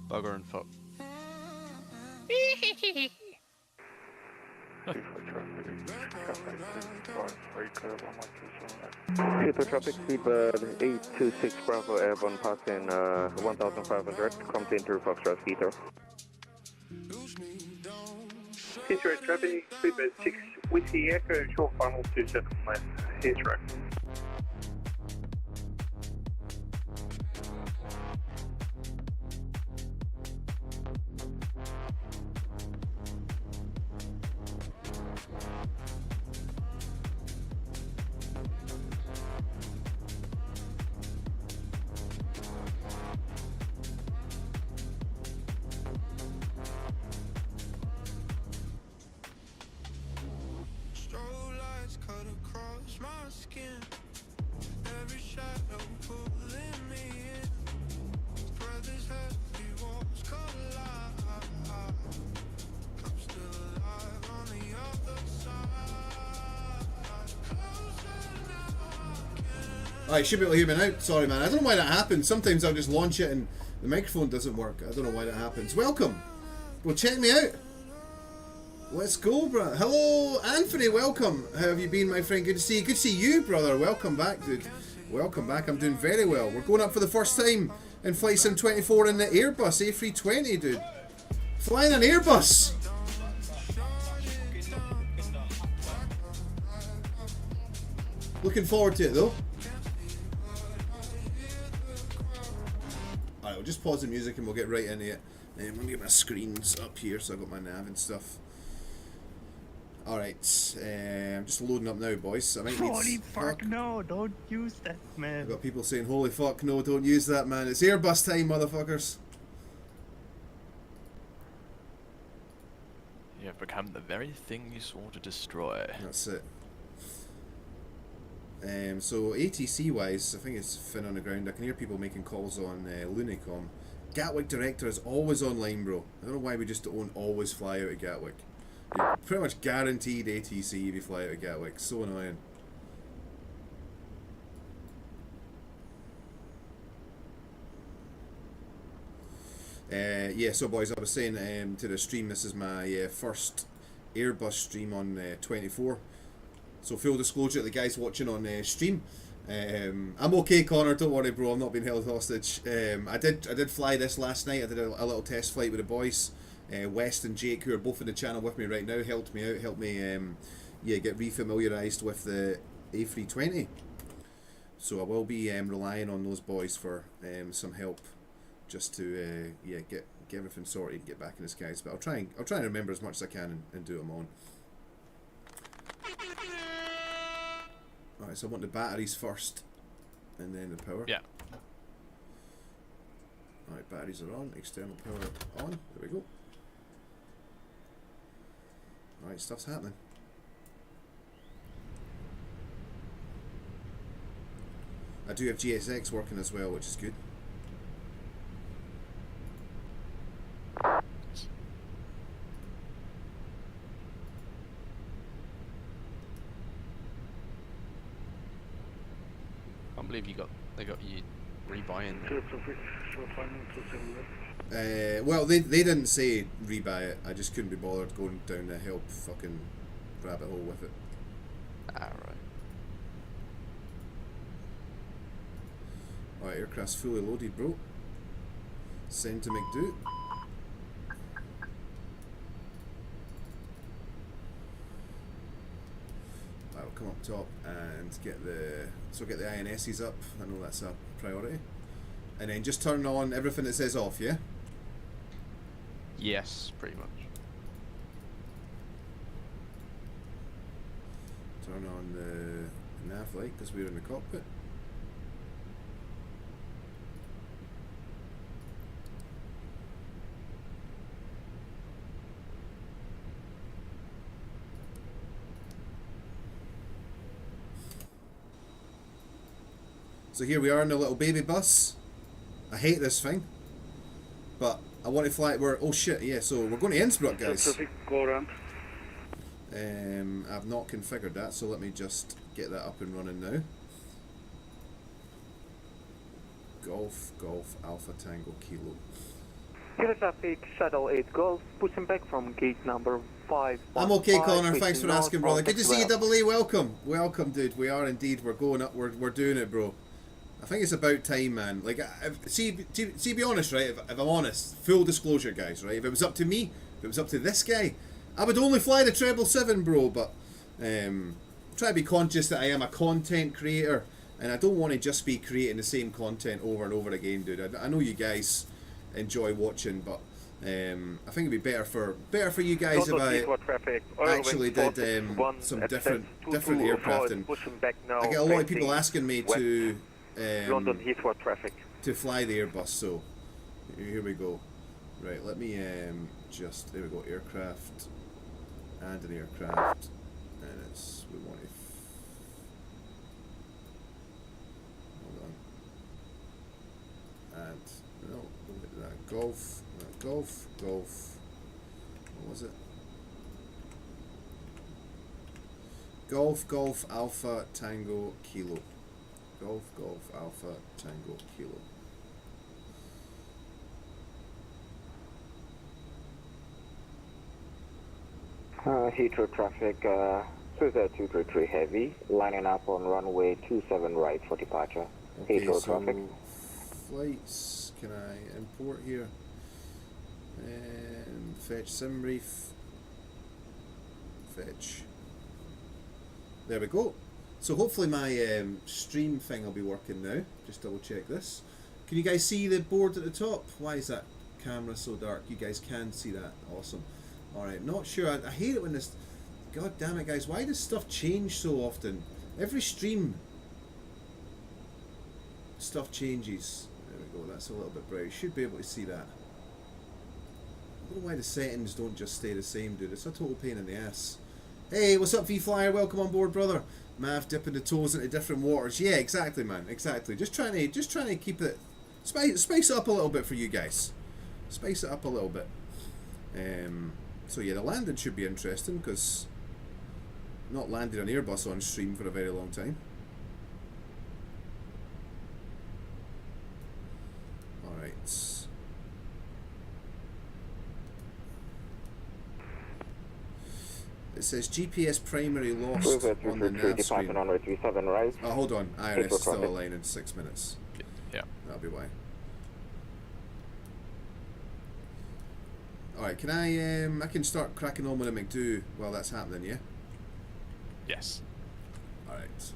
Bugger and fuck. Heathrow traffic, Speedbird 826 Bravo Airborne passing 1500, come to Inter Foxtrot Heathrow. Heathrow traffic, Speedbird 6 Whiskey Echo, short final 27 left, Heathrow. Alright, should be able to hear me now. Sorry, man. I don't know why that happens. Sometimes I'll just launch it and the microphone doesn't work. I don't know why that happens. Welcome. Well, check me out. Let's go, bro. Hello, Anthony. Welcome. How have you been, my friend? Good to see you. Good to see you, brother. Welcome back, dude. Welcome back. I'm doing very well. We're going up for the first time in Flight Sim 24 in the Airbus A320, dude. Flying an Airbus. Looking forward to it, though. I'll just pause the music and we'll get right into it. I'm going to get my screens up here so I've got my nav and stuff. Alright, I'm just loading up now, boys. I might need holy fuck, no, don't use that, man. I've got people saying, holy fuck, no, don't use that, man. It's Airbus time, motherfuckers. You have become the very thing you swore to destroy. That's it. So ATC wise, I think it's Finn on the ground. I can hear people making calls on Lunicom. Gatwick Director is always online, bro. I don't know why we just don't always fly out of Gatwick. You're pretty much guaranteed ATC if you fly out of Gatwick. So annoying. Yeah, so boys, I was saying to the stream, this is my first Airbus stream on 24. So full disclosure, the guys watching on stream, I'm okay, Connor. Don't worry, bro. I'm not being held hostage. I did fly this last night. I did a little test flight with the boys. West and Jake, who are both in the channel with me right now, helped me out. Helped me, yeah, get refamiliarised with the A320. So I will be relying on those boys for some help, just to yeah get everything sorted and get back in the skies. But I'll try and remember as much as I can and do them on. Alright, so I want the batteries first, and then the power. Yeah. Alright, batteries are on, external power on, there we go. Alright, stuff's happening. I do have GSX working as well, which is good. I believe they got you rebuying. Well, they didn't say rebuy it. I just couldn't be bothered going down the help fucking rabbit hole with it. Ah, right. Alright, aircraft's fully loaded, bro. Send to McDo. I'll come up top and get the INSs up. I know that's a priority. And then just turn on everything that says off, yeah? Yes, pretty much. Turn on the nav light because we're in the cockpit. So here we are in the little baby bus. I hate this thing, but I want to fly it where... Oh shit, yeah, so we're going to Innsbruck, guys. Go around. I've not configured that, so let me just get that up and running now. Golf, Golf, Alpha Tango Kilo. Kilo traffic, Shuttle 8 Golf, pushing back from gate number 5. I'm okay, Connor. Thanks for asking, brother. Good to see you, Double A. Welcome. Welcome, dude. We are indeed. We're going up. We're doing it, bro. I think it's about time, man. Like, be honest, right? If I'm honest, full disclosure, guys, right? If it was up to me, if it was up to this guy, I would only fly the 777, bro. But try to be conscious that I am a content creator, and I don't want to just be creating the same content over and over again, dude. I know you guys enjoy watching, but I think it'd be better for you guys if I actually did some different aircraft. And I get a lot of people asking me to London Heathrow traffic to fly the Airbus. So here we go. Right, let me just there we go. Aircraft and an aircraft, and it's we want to. Hold on. And no, look at that. Golf, Golf, Golf. What was it? Golf, Golf, Alpha, Tango, Kilo. Golf, Golf, Alpha, Tango, Kilo. Heathrow traffic, Swiss 233 Heavy, lining up on runway 27 right for departure. Heathrow traffic. Flights, can I import here? And fetch sim brief. Fetch. There we go. So hopefully my stream thing will be working now. Just double check this. Can you guys see the board at the top? Why is that camera so dark? You guys can see that. Awesome. Alright, not sure. I hate it when this... God damn it, guys. Why does stuff change so often? Every stream stuff changes. There we go. That's a little bit bright. You should be able to see that. I don't know why the settings don't just stay the same, dude. It's a total pain in the ass. Hey, what's up, V-Flyer? Welcome on board, brother. Mav dipping the toes into different waters. Yeah, exactly, man. Exactly. Just trying to keep it... Spice it up a little bit for you guys. Spice it up a little bit. So yeah, the landing should be interesting, because not landed an Airbus on stream for a very long time. Alright. It says GPS primary lost on the nav screen. Right. Oh, hold on. IRS is still aligned in 6 minutes. Yeah. That'll be why. Alright, can I can start cracking on with a McDo while that's happening, yeah? Yes. Alright.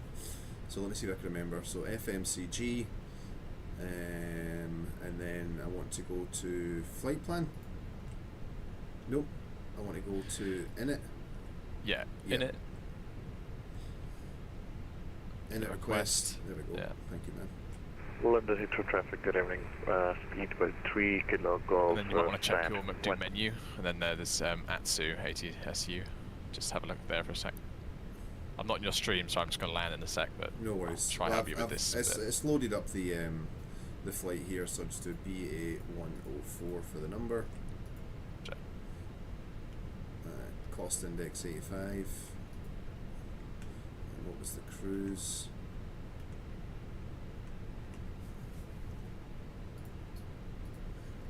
So let me see if I can remember. So FMCG, and then I want to go to flight plan. Nope. I want to go to init. Yeah, Yep. init. Init request. There we go. Yeah. Thank you, man. London Heathrow traffic, good evening. Speed about 3 Kilo Golf. And then you might want to check your McDo menu, and then there's ATSU, ATSU. Just have a look there for a sec. I'm not in your stream, so I'm just going to land in a sec, but No worries. I'll try to help you with this. It's loaded up the flight here, so just do BA104 for the number. Check. Cost index 85. And what was the cruise?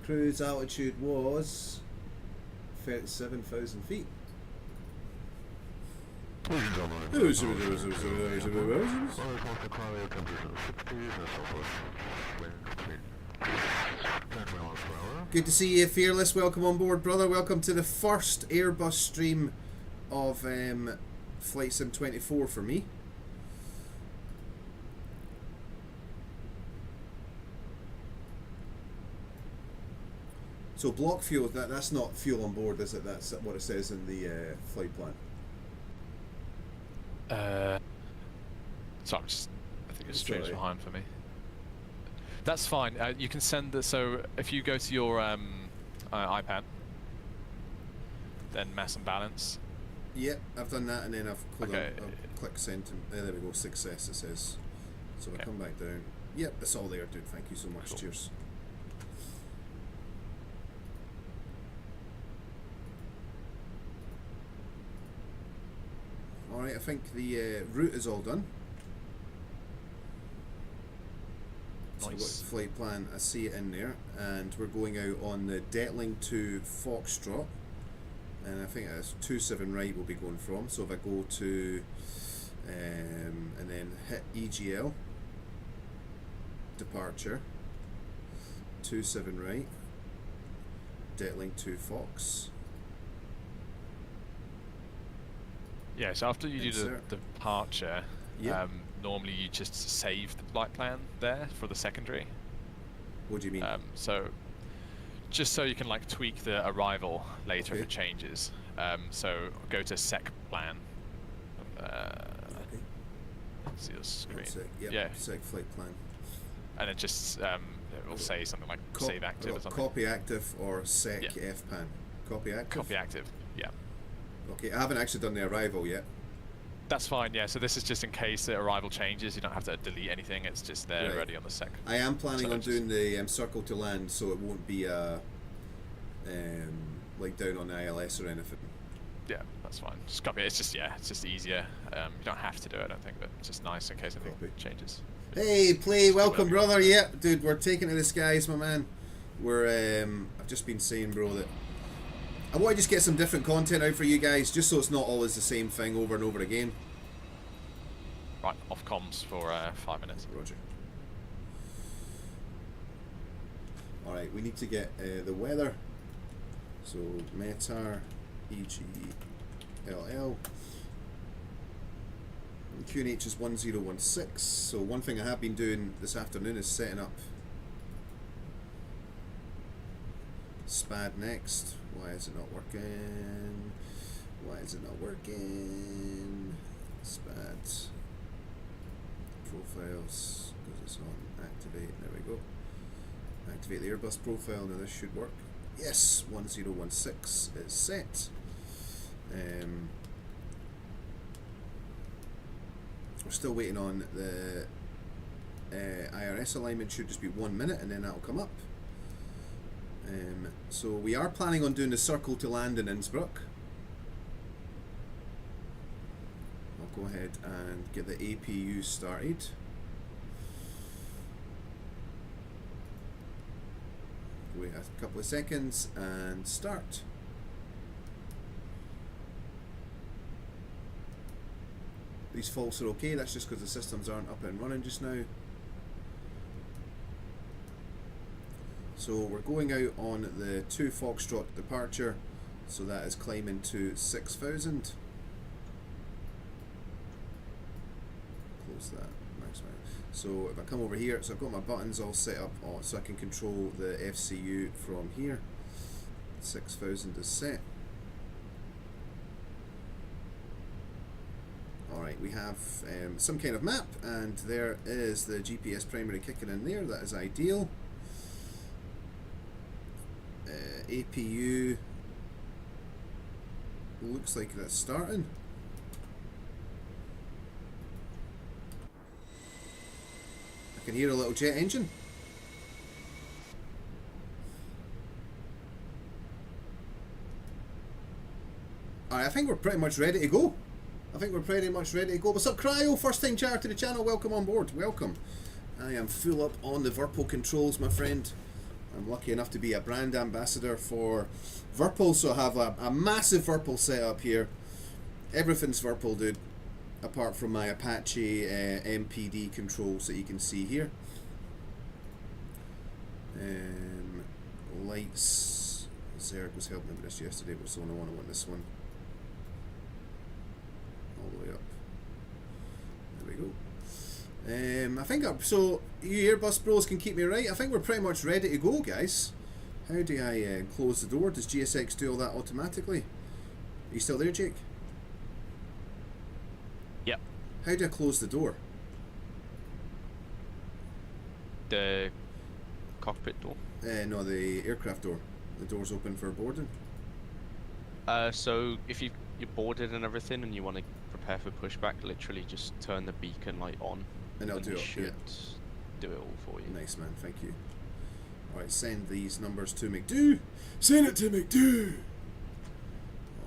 Cruise altitude was 37,000 feet. Good to see you, Fearless. Welcome on board, brother. Welcome to the first Airbus stream of Flight Sim 24 for me. So block fuel, that's not fuel on board, is it? That's what it says in the flight plan. So I think your stream's behind for me. That's fine. You can send the, so if you go to your iPad, then mass and balance. Yep, I've done that, and then I've Okay. I'll click send. There we go, success it says. So I come back down. Yep, it's all there, dude. Thank you so much. Cool. Cheers. Alright, I think the route is all done. So we've got Nice. flight plan, I see it in there, and we're going out on the Detling to Foxtrot, and I think that's 27 right we'll be going from. So if I go to and then hit EGL departure 27 right, Detling to Fox. Yeah, so after you do Insert. the departure, Yeah. normally you just save the flight plan there for the secondary. What do you mean? So just so you can like tweak the arrival later Okay. if it changes. So go to sec plan. Okay. See your screen. Sec, yep, Yeah, sec flight plan. and it just it will say something like save active or I've got something. copy active or sec Yeah. fpan. Copy active? Copy active. Yeah. Okay, I haven't actually done the arrival yet. That's fine, yeah. So this is just in case the arrival changes. You don't have to delete anything. It's just there Right. ready on the sec. I am planning So on it's doing the circle to land, so it won't be like down on the ILS or anything. Yeah, that's fine. Just copy it. It's just easier. You don't have to do it, I don't think, but it's just nice in case anything Copy. changes. Hey, play, Just welcome, whatever you brother. Yep, dude, we're taking to the skies, my man. We're I've just been saying, bro, that I want to just get some different content out for you guys, just so it's not always the same thing over and over again. Right, off comms for 5 minutes. Roger. Alright, we need to get the weather. So, METAR, EGLL. QNH is 1016. So, one thing I have been doing this afternoon is setting up SPAD next. Why is it not working? Why is it not working? SPAD. Profiles, because it's on activate, there we go. Activate the Airbus profile, now this should work. Yes, 1016 is set. We're still waiting on the IRS alignment, should just be 1 minute and then that'll come up. So we are planning on doing the circle to land in Innsbruck. I'll go ahead and get the APU started. Wait a couple of seconds and start. These faults are okay, that's just because the systems aren't up and running just now. So we're going out on the 2 Foxtrot departure, so that is climbing to 6,000. Close that, nice one. So if I come over here, so I've got my buttons all set up so I can control the FCU from here. 6,000 is set. Alright, we have some kind of map, and there is the GPS primary kicking in there, that is ideal. APU looks like that's starting. I can hear a little jet engine. Alright, I think we're pretty much ready to go. What's up, Cryo? First time chatter to the channel, welcome on board, welcome. I am full up on the VIRPIL controls, my friend. I'm lucky enough to be a brand ambassador for VIRPIL, so I have a massive VIRPIL setup here. Everything's VIRPIL, dude, apart from my Apache MPD controls that you can see here. Lights, Zerg was helping me with this yesterday, but it's the one I want this one. All the way up. There we go. I think so you Airbus bros can keep me right. I think we're pretty much ready to go, guys. How do I close the door? Does GSX do all that automatically? Are you still there, Jake? Yep. How do I close the door? The cockpit door. No, the aircraft door. The door's open for boarding. So if you're boarded and everything and you want to prepare for pushback, literally just turn the beacon light on. And I'll do it, should yeah. do it all for you. Nice, man, thank you. Alright, send these numbers to McDo. Send it to McDo!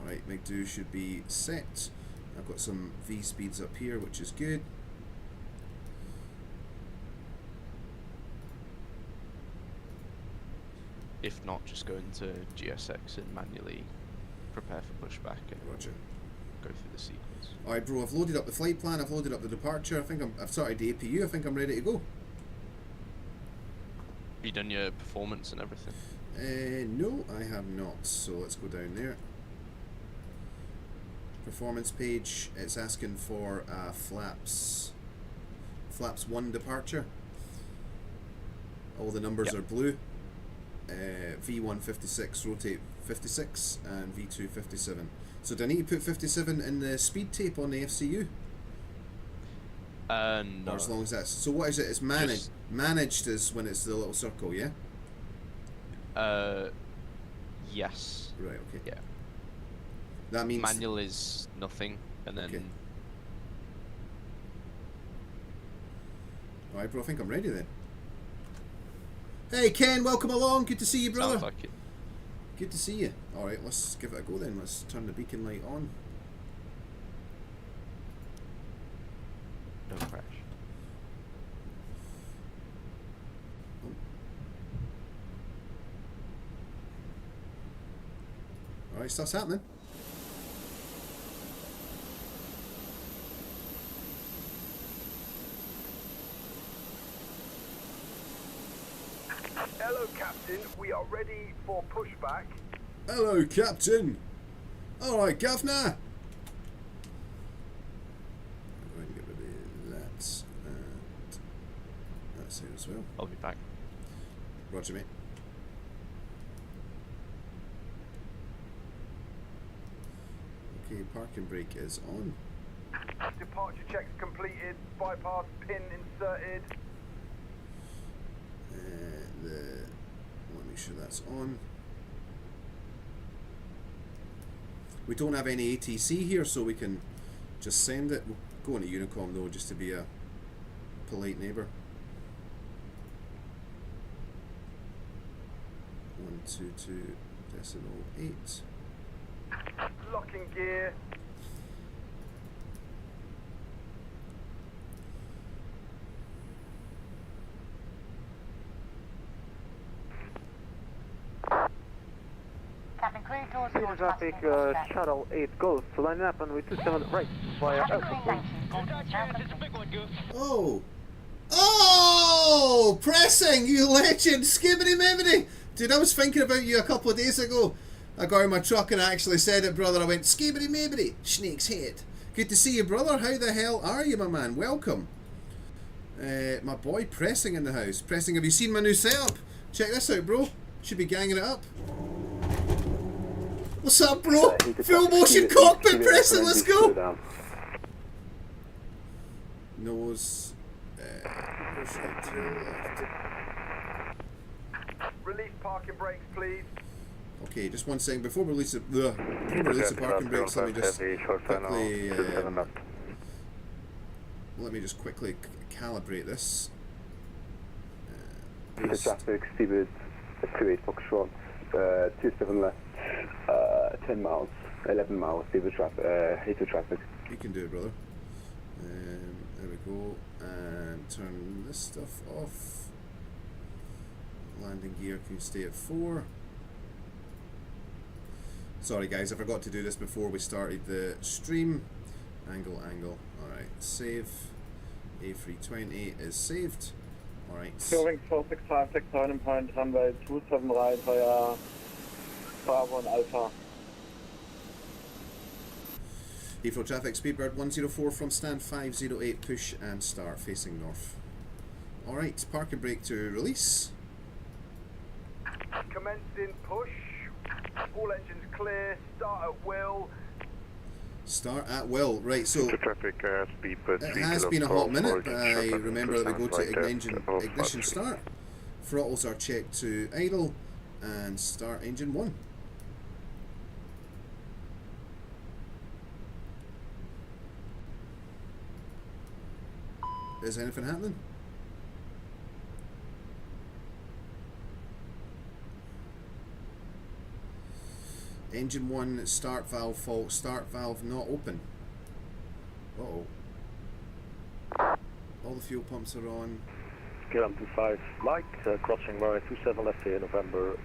Alright, McDo should be set. I've got some V speeds up here, which is good. If not, just go into GSX and manually prepare for pushback and Roger. go through the sequence. Alright, bro, I've loaded up the flight plan, I've loaded up the departure, I've started the APU, I think I'm ready to go. Have you done your performance and everything? No, I have not, so let's go down there. Performance page, it's asking for flaps 1 departure. All the numbers are blue. V1 56, rotate 56, and V2 57. So do I need to put 57 in the speed tape on the FCU? No. Or as long as that's... So what is it? It's managed. Managed is when it's the little circle, yeah? Yes. Right, okay. Yeah. That means... Manual is nothing, and then... Okay. Alright, bro, I think I'm ready then. Hey Ken, welcome along. Good to see you, brother. Sounds like it. Good to see you. Alright, let's give it a go then. Let's turn the beacon light on. Don't crash. Alright, stuff's happening. Hello, Captain. We are ready for pushback. Hello, Captain. Alright, Governor. I'm going to get rid of that and that's it as well. I'll be back. Roger, mate. Okay, parking brake is on. Departure checks completed. Bypass pin inserted. Let me make sure that's on. We don't have any ATC here, so we can just send it. We'll go on a Unicom though, just to be a polite neighbour. 122.8. Locking gear. Captain Crew, doors Clear traffic, shuttle 8 Golf, lining up on with 27 right via airport. Oh! Oh! Pressing, you legend! Skibbity mibbity! Dude, I was thinking about you a couple of days ago. I got in my truck and I actually said it, brother. I went, skibbity mibbity, snake's head. Good to see you, brother. How the hell are you, my man? Welcome. My boy Pressing in the house. Pressing, have you seen my new setup? Check this out, bro. Should be ganging it up. What's up, bro? Full motion cockpit Pressing, let's go! Nose. Push right to the left. Release parking brakes, please. Okay, just one second. Before we release the parking brakes, let me just quickly calibrate this. Traffic, Stewart, 28 Foxtrot, 27 left, 10 miles, 11 miles, Stewart traffic, Heathrow traffic. You can do it, brother. There we go. And turn this stuff off. Landing gear can stay at 4. Sorry guys, I forgot to do this before we started the stream. Angle. Alright, save. A320 is saved. Alright. Going 465, take turning point, runway 27 right via Bravo and Alpha. Heathrow traffic, Speedbird 104 from stand 508, push and start facing north. Alright, parking brake to release. Commencing push. All engines clear. Start at will. Start at will. Right, so traffic, Speedbird it has been a hot minute, but I remember that we go to ignition start. Throttles are checked to idle and start engine 1. Is anything happening? Engine 1 start valve fault, start valve not open. Uh-oh. All the fuel pumps are on. KLM 25 Mike, crossing runway 27 left here, November.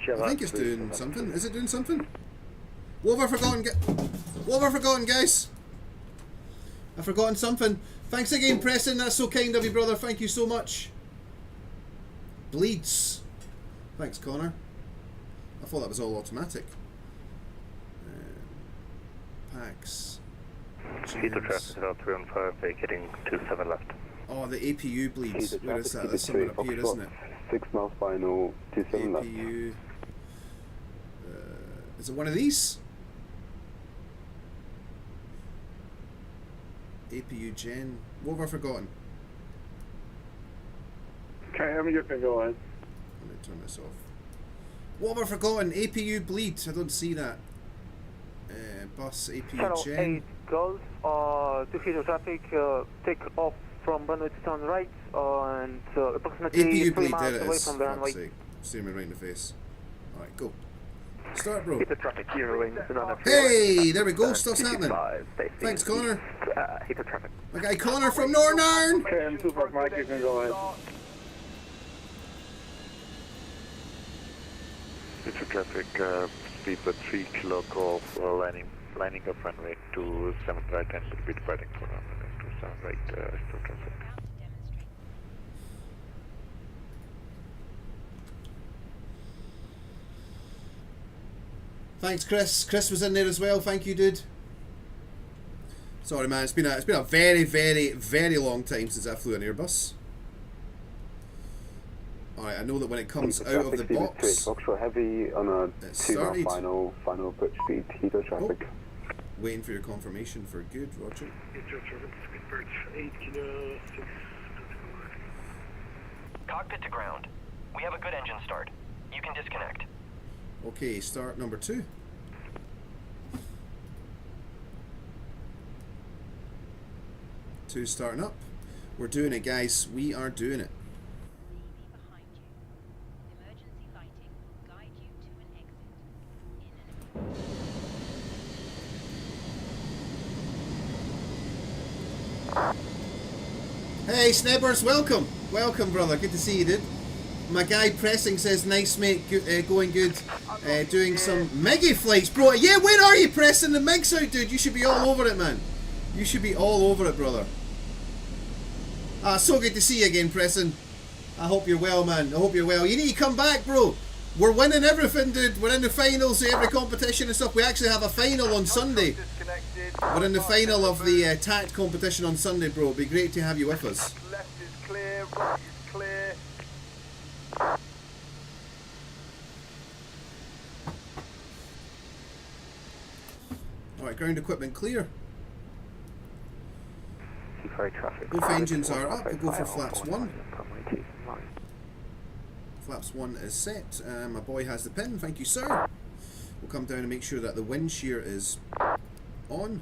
I think it's doing something. Is it doing something? What have I forgotten? What have I forgotten, guys? I've forgotten something. Thanks again, Preston. That's so kind of you, brother. Thank you so much. Bleeds. Thanks, Connor. I thought that was all automatic. Packs. Heater traffic about 315, vacating 27 left. Oh, the APU bleeds. Where is that? There's somewhere up here, isn't it? 6 miles final, 27 left. APU. Is it one of these? APU gen. What have I forgotten? Okay, you can go on. Let me turn this off. What have I forgotten? APU bleed. I don't see that. Bus APU Channel gen. 8 Golf, to Heathrow traffic, take off from runway 2 right and approximately APU 3 bleed. miles There it away is. from the Fuck's runway. sake. Staring me right in the face. Alright, go. Start, bro. Heathrow traffic, zeroing the runway. Hey, there we go. Stuff's happening. Thanks, Connor. Heathrow traffic. My guy Connor from Northern Ireland. KLM 25 Mike, you can go on. Heater traffic, speed for 3 kilo golf, lining up runway 27 right and will be departing for runway 27 right, still traffic. Thanks, Chris. Chris was in there as well. Thank you, dude. Sorry, man. It's been a very, very, very long time since I flew an Airbus. Alright, I know that when it comes out of the box, Offshore heavy on a it 2 mile started. final approach speed, heater traffic. Waiting for your confirmation for good, Roger. Heathrow traffic, speed bridge 8 kilo 6. Cockpit to ground. We have a good engine start. You can disconnect. Okay, start number 2. Two starting up. We're doing it, guys. We are doing it. Hey, Snebbers, welcome. Welcome, brother. Good to see you, dude. My guy Pressing says, nice, mate. Going good. Doing some Meggy flights, bro. Yeah, where are you, Pressing? The Meg's out, dude. You should be all over it, man. You should be all over it, brother. So good to see you again, Pressing. I hope you're well, man. I hope you're well. You need to come back, bro. We're winning everything, dude. We're in the finals of every competition and stuff. We actually have a final on Sunday. We're in the final of the TACT competition on Sunday, bro. It'd be great to have you with us. Left is clear, right is clear. Alright, ground equipment clear. Traffic. Both engines are up. We'll go for flaps 1. Flaps 1 is set. My boy has the pin. Thank you, sir. We'll come down and make sure that the wind shear is on.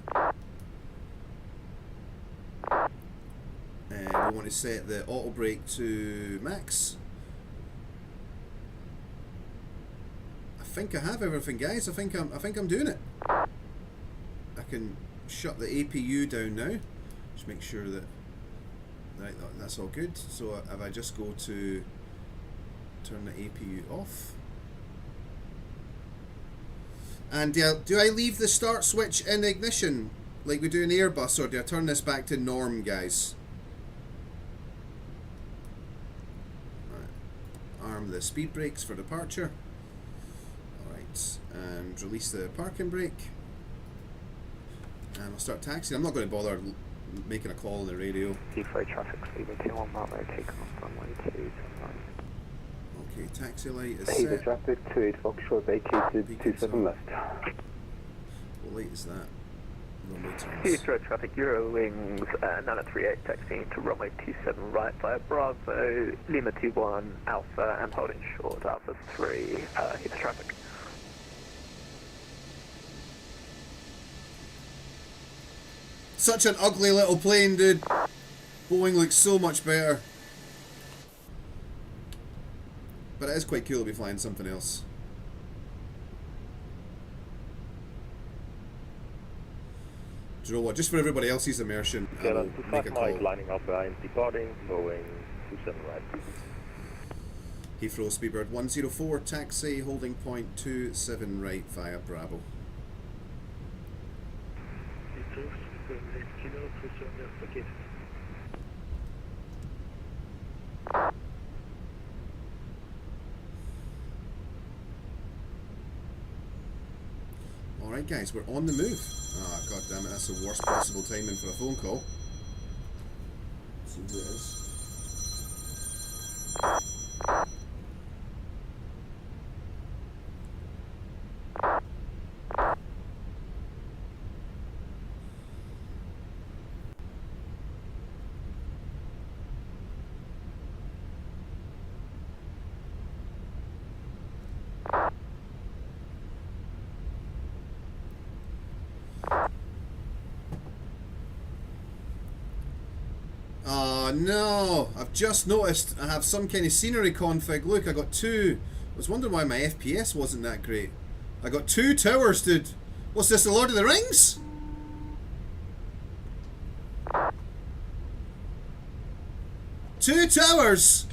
And we want to set the auto brake to max. I think I have everything, guys. I think I'm doing it. I can shut the APU down now. Just make sure that that's all good. So if I just go to turn the APU off, and do I leave the start switch in ignition like we do in Airbus, or do I turn this back to norm, guys? Right. Arm the speed brakes for departure. Alright, and release the parking brake. And I'll start taxiing. I'm not going to bother making a call on the radio. Heathrow traffic, speed 21 runway, take off runway 2. Okay, taxi light is Heathrow set. traffic, 28 Foxtrot, vacated, 27 left. What light is that? Runway turns. Heathrow traffic, Euro wings, 938 taxiing to runway 27 right via Bravo, Lima 21 Alpha, and holding short Alpha 3, Heathrow traffic. Such an ugly little plane, dude. Boeing looks so much better. But it is quite cool to be flying something else. Do you know what? Just for everybody else's immersion, I will make a call. Lining up behind departing, going 27 right. Heathrow Speedbird 104, taxi, holding point 27 right via Bravo. Alright guys, we're on the move. Ah, god damn it, that's the worst possible timing for a phone call. Let's see who it is. Oh no, I've just noticed I have some kind of scenery config. Look, I got two. I was wondering why my FPS wasn't that great. I got two towers, dude. What's this, the Lord of the Rings? Two towers!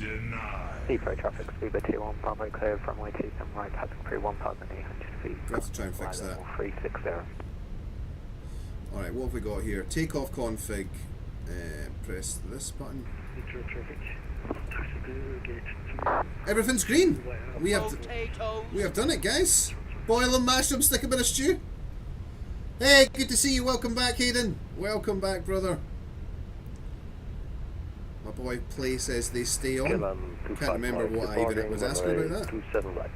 Heathrow traffic, Speedbird 21, Bravo clear, runway 27 right, passing through 1,800 feet. I have to try and fix that. 360. Alright, what have we got here? Takeoff config. Press this button. Everything's green. We have done it, guys. Boil and mash them, stick a bit of stew. Hey, good to see you. Welcome back, Hayden. Welcome back, brother. My boy Play says they stay on. Can't remember what I even was asking about that. 27 right.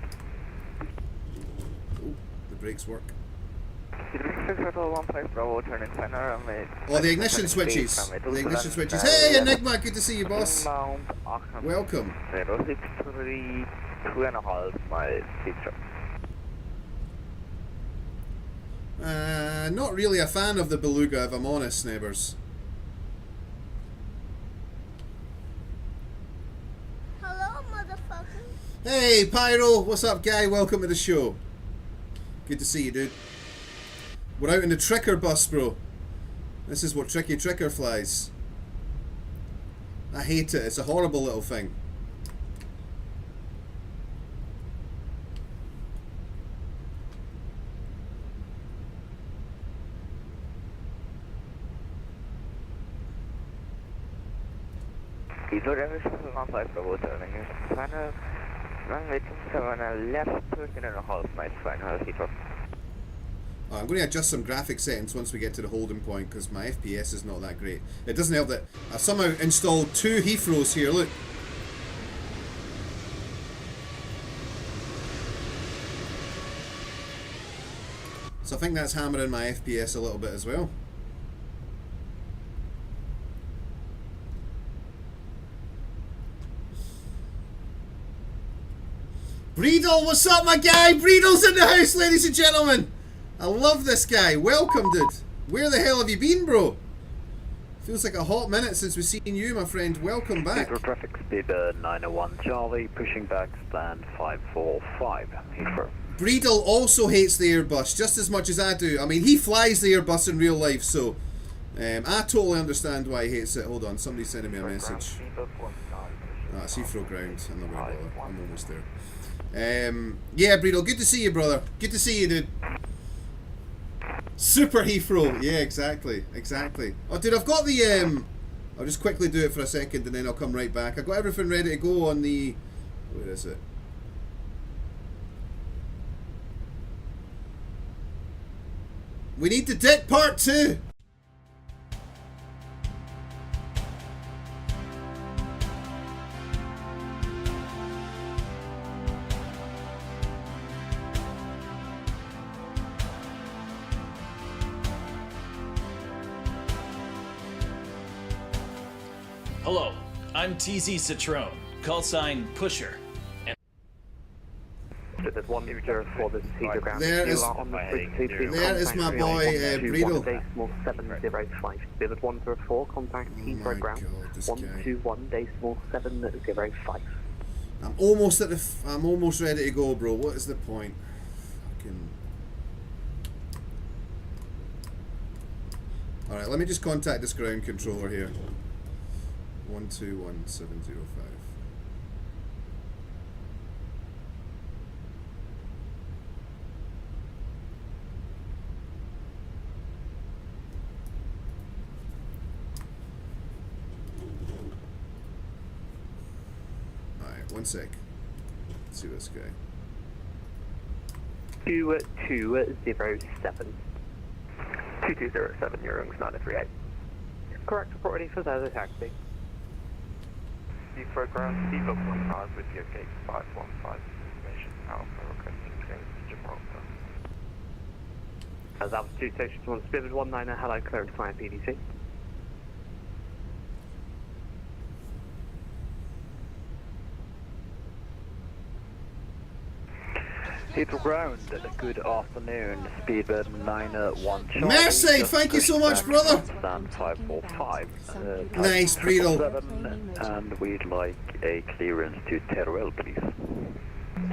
Oh, the brakes work. Oh, the ignition switches. The ignition switches. Hey, Enigma, good to see you, boss. Welcome. 063, 2.5 miles, Heathrow. Not really a fan of the Beluga, if I'm honest, neighbours. Hello, motherfucker. Hey, Pyro, what's up, guy? Welcome to the show. Good to see you, dude. We're out in the Tricker bus, bro. This is what Tricky Tricker flies. I hate it. It's a horrible little thing. Heathrow Airways 115 Bravo turning is final. Runway 27 left, 13.5 miles final, Heathrow. I'm going to adjust some graphic settings once we get to the holding point because my FPS is not that great. It doesn't help that I've somehow installed two Heathrows here, look. So I think that's hammering my FPS a little bit as well. Breedle, what's up, my guy? Breedle's in the house, ladies and gentlemen. I love this guy. Welcome, dude. Where the hell have you been, bro? Feels like a hot minute since we've seen you, my friend. Welcome back. Heathrow traffic, Speedbird 901 Charlie, pushing back, stand 545, Heathrow. Breedle also hates the Airbus just as much as I do. I mean, he flies the Airbus in real life, so I totally understand why he hates it. Hold on, somebody's sending me a message. Ah, it's Heathrow ground. I'm not going to bother. I'm almost there. Yeah, Breedle, good to see you, brother. Good to see you, dude. Super Heathrow. Yeah, exactly. Exactly. Oh, dude, I've got the... I'll just quickly do it for a second and then I'll come right back. I've got everything ready to go on the... Where is it? We need the deck part 2! Hello, I'm TZ Citron, call sign Pusher. There's one meter for the Heathrow ground. There is my boy, Breedle. Decimal 705. There's 104, contact Heathrow ground. 121 decimal 705. I'm almost at the. I'm almost ready to go, bro. What is the point? Fucking. Alright, let me just contact this ground controller here. 121705. Alright, 1 sec. Let's see this guy. 2207. 2207, your wings 938. Correct, report ready for the taxi. Heathrow ground, Seabug 1 cars with your gate 515 information, Alpha requesting clearance to Gibraltar. As altitude station 1, Spirit 19, hello, clearance via PDC. Heathrow ground, good afternoon, Speedbird 91 Charlie. Mercy, thank you so much, brother. Stand 545. Nice, Breedle. And we'd like a clearance to Teruel, please.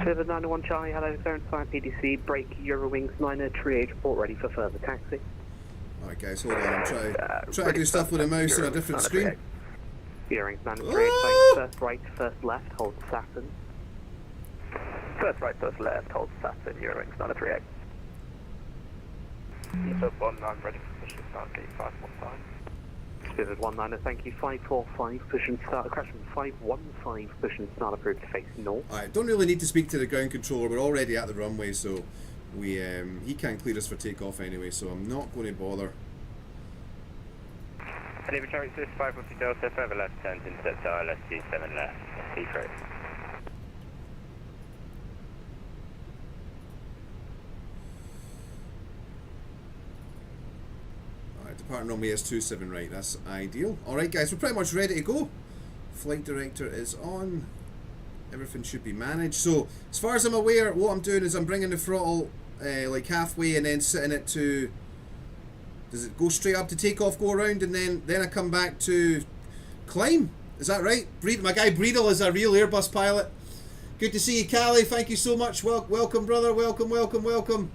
Speedbird 91 Charlie, hello, clearance via PDC, break Eurowings 938, report ready for further taxi. Alright guys, hold on, I'm trying to do stuff with a mouse on a different screen. Eurowings 938, first right, first left, hold Saturn. First right, first left, hold Saturn, Eurowings 938. Heathrow 19 ready for mission start gate 515. Spirit 19, thank you, 545, push and start, crash from 515, push and start approved to face north. Alright, don't really need to speak to the ground controller, we're already at the runway, so we he can't clear us for takeoff anyway, so I'm not going to bother. Enemy traffic 540 Delta, further left turns into ILS 27 left, Heathrow. Departing runway is 27 right, that's ideal. Alright guys, we're pretty much ready to go. Flight director is on. Everything should be managed. So, as far as I'm aware, what I'm doing is I'm bringing the throttle like halfway and then setting it to... Does it go straight up to takeoff, go around, and then I come back to climb? Is that right? My guy Breedle is a real Airbus pilot. Good to see you, Callie. Thank you so much. Welcome, brother. Welcome, welcome, welcome.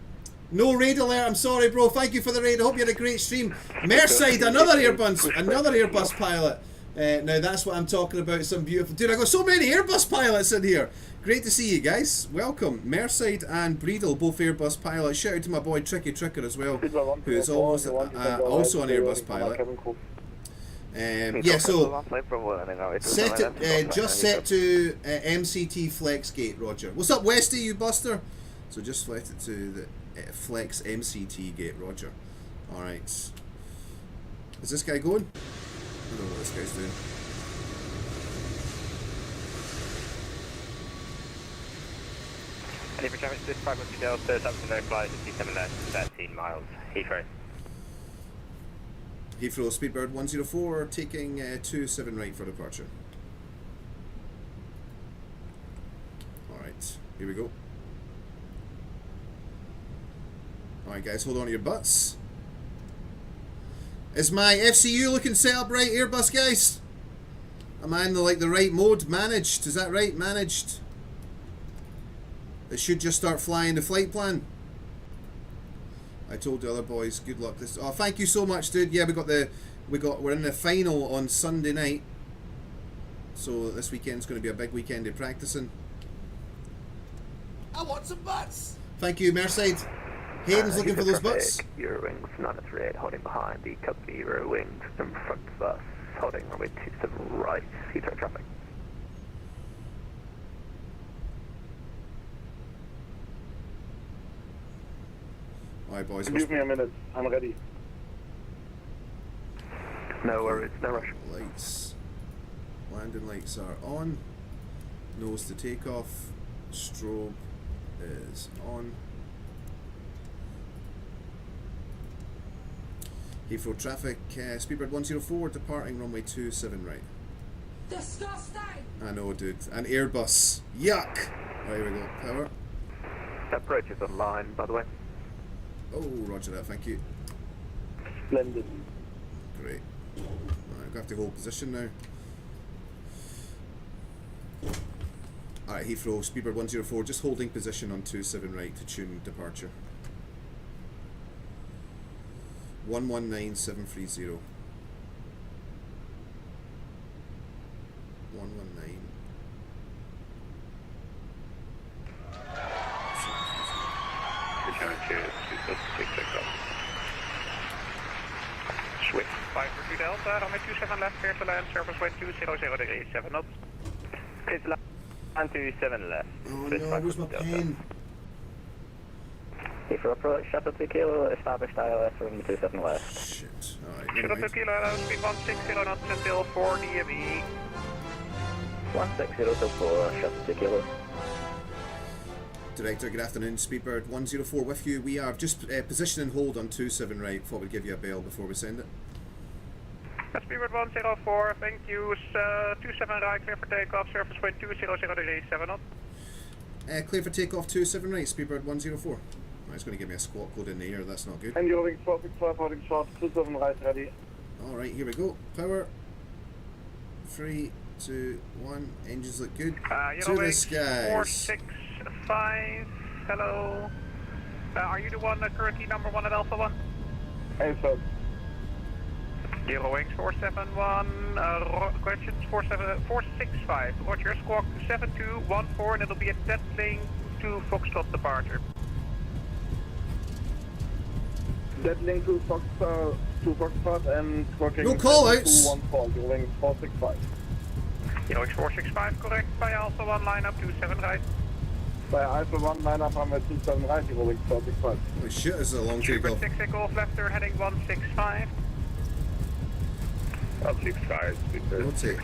No raid alert, I'm sorry bro, thank you for the raid, I hope you had a great stream. Merside, another Airbus pilot. Now that's what I'm talking about, some beautiful... Dude, I got so many Airbus pilots in here. Great to see you guys, welcome. Merside and Breedle, both Airbus pilots. Shout out to my boy Tricky Tricker as well, who is also an Airbus pilot. Yeah, so set it, just set to MCT Flex Gate, Roger. What's up Westy, you buster? So just set it to the Flex MCT gate, Roger. Alright. Is this guy going? I don't know what this guy's doing. Enemy traffic 540 Delta, up to no flight, 57 left, 13 miles, Heathrow. Heathrow, Speedbird 104, taking 27 right for departure. Alright, here we go. Alright guys, hold on to your butts. Is my FCU looking set up right, Airbus guys? Am I in the right mode? Managed, is that right? Managed. It should just start flying the flight plan. I told the other boys, good luck this. Oh, thank you so much, dude. Yeah, we're in the final on Sunday night. So this weekend's gonna be a big weekend of practicing. I want some butts! Thank you, Merside. Hayden's looking for those butts. Eurowings 938 holding behind the company Eurowings in front of us, holding runway 27 right, Heathrow traffic. Alright boys. Give me a minute, I'm ready. No worries, no rush. Lights. Landing lights are on. Nose to takeoff. Strobe is on. Heathrow traffic, Speedbird 104, departing runway 27 right. Disgusting! I know, dude. An Airbus. Yuck! Oh, here we go. Power. Approach is online, by the way. Oh, roger that, thank you. Splendid. Great. Alright, I have to hold position now. Alright, Heathrow, Speedbird 104, just holding position on 27 right to tune departure. 119730. 119. Swift 5 Delta, runway 27 left, clear to land, surface wind 200 degrees, 7 knots. Clear to land, 27 left. Oh no, where's my pen? For approach, shuttle 2 kilo, established ILS from 27 left. Shit, alright. Shuttle 2 kilo, allows speed 160 knots until 4 DME. 160 till 4, shuttle 2 kilo. Director, good afternoon. Speedbird 104 with you. We are just position and hold on 27 right. Thought we'd give you a bell before we send it. Speedbird 104, thank you. 27 right, clear for takeoff, surface wind 200 degrees, 7 knots. Clear for takeoff 27 right, Speedbird 104. Oh, it's going to give me a squawk code in the air, that's not good. And you're wing 465, holding short, 27 right, ready. Alright, here we go. Power. 3, 2, 1. Engines look good. To the skies. 465, hello. Are you the one currently number 1 at Alpha 1? Hey, sir. Euro wings 471, questions 465, roger, squawk 7214, and it'll be a dead lane to Foxtrot departure. Dead link to Foxtrot and squawking. No call-outs! 214, Euro wings 465. Euro wings 465, correct, by Alpha 1, line up 27 right. By Alpha 1, line up on 27 right, Euro wings 465. Holy shit, this is a long takeoff. 6 golf left, they're heading 165. 165, No take.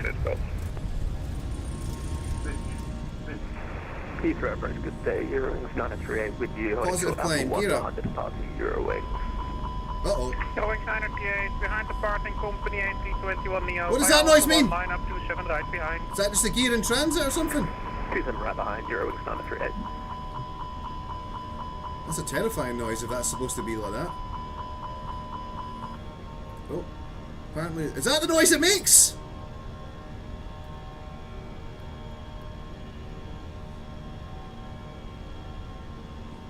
Heathrow approach, good day, Eurowings 938 with you. Positive climb, gear up. Departing Eurowings. Uh-oh. Eurowings 938, behind departing company A321 Neo. What does that noise mean? Line up 27 right behind. Is that just a gear in transit or something? 27 right behind, Eurowings 938. That's a terrifying noise if that's supposed to be like that. Oh. Apparently, is that the noise it makes?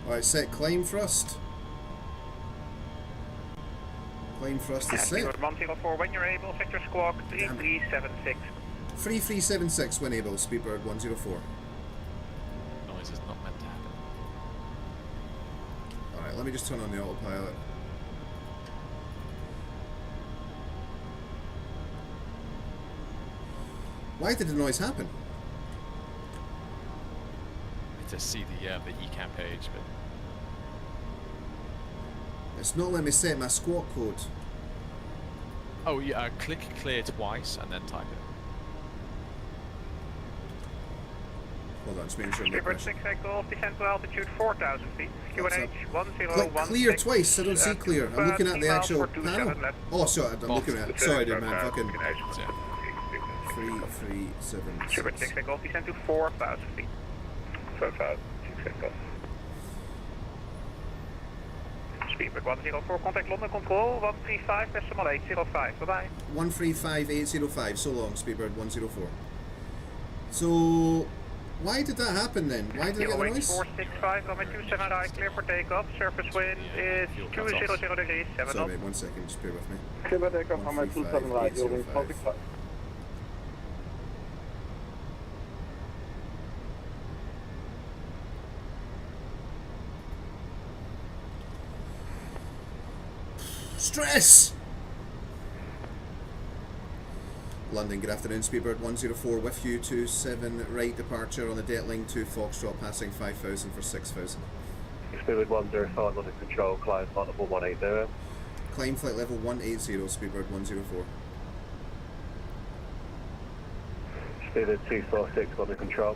Alright, set climb thrust. Climb thrust is set. 104, when you're able, sector squawk 3376. 3376 when able, Speedbird 104. Noise is not meant to happen. Alright, let me just turn on the autopilot. Why did the noise happen? To see the ECAM page, but It's not letting me set my squawk code. oh yeah, click clear twice and then type it. Hold on, just making sure I'm Speedbird 6 Golf, descent to altitude 4,000 feet. QNH 1016. Click clear twice, I don't see clear. I'm looking at the actual panel. Oh, sorry, I'm looking at it. Sorry, dude, man, fucking 3376. Speedbird 6 Golf, descent to 4,000 feet. 4,000, 6 Golf. Speedbird 104, contact London Control, 135, decimal 805, bye-bye. 135805, so long, Speedbird 104. So, why did that happen then? Why did I get the noise? 465, runway 27 right, clear for takeoff, surface wind is 200 degrees, 7 Sorry mate, 1 second, just bear with me. Clear for takeoff, runway 27 right, Euro wings 465. Stress! London, good afternoon, Speedbird 104 with you, 27 right departure on the debt line to Foxtrot, passing 5,000 for 6,000. Speedbird 105, London Control, climb flight level 180. Climb flight level 180, Speedbird 104. Speedbird 246, London Control.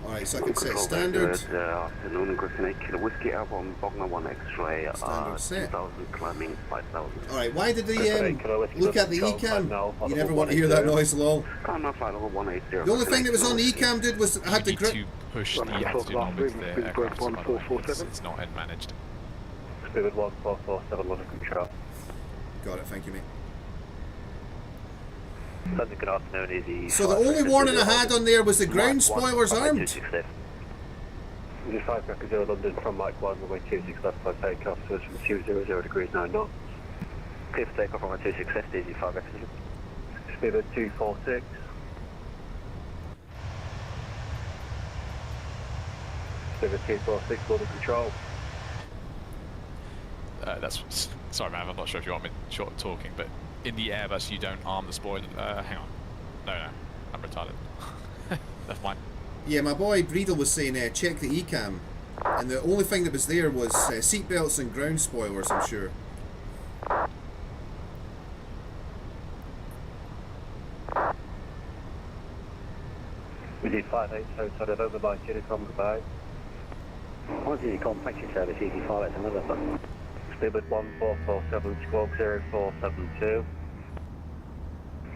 Alright, so I can set standard. Afternoon, Griffin 8 Kilo Whiskey Album, Bogner 1 X-ray, Standard set. 2,000 climbing, 5,000. Alright, why did the look at the ECAM? You never want to hear that noise along. Climb flight level 180. The only thing that was on the ECAM, dude, was I had to grip. Push the altitude on with the aircraft, so by the way, it's not head managed. Speedbird 1447, London Control. Got it, thank you, mate. Good afternoon, easy. So the only warning I had on there was the ground spoilers armed. Just 5 Cracker 0 London from Mike 1, runway 26 left by takeoff, so it's from 200 degrees 9 knots. Clear for takeoff runway 26 left, easy 5 Cracker 0. Speed at 246. Speed at 246, border control. Sorry, man. I'm not sure if you want me short talking, but in the Airbus you don't arm the spoiler. Hang on. No, I'm retarded. That's mine. Yeah, my boy Breedle was saying check the ECAM, and the only thing that was there was seatbelts and ground spoilers, I'm sure. We did 58, so sort of over by Unicom, goodbye. 1 Unicom, taxi service, easy 5 at November. Speedbird 1447, squawk 0472.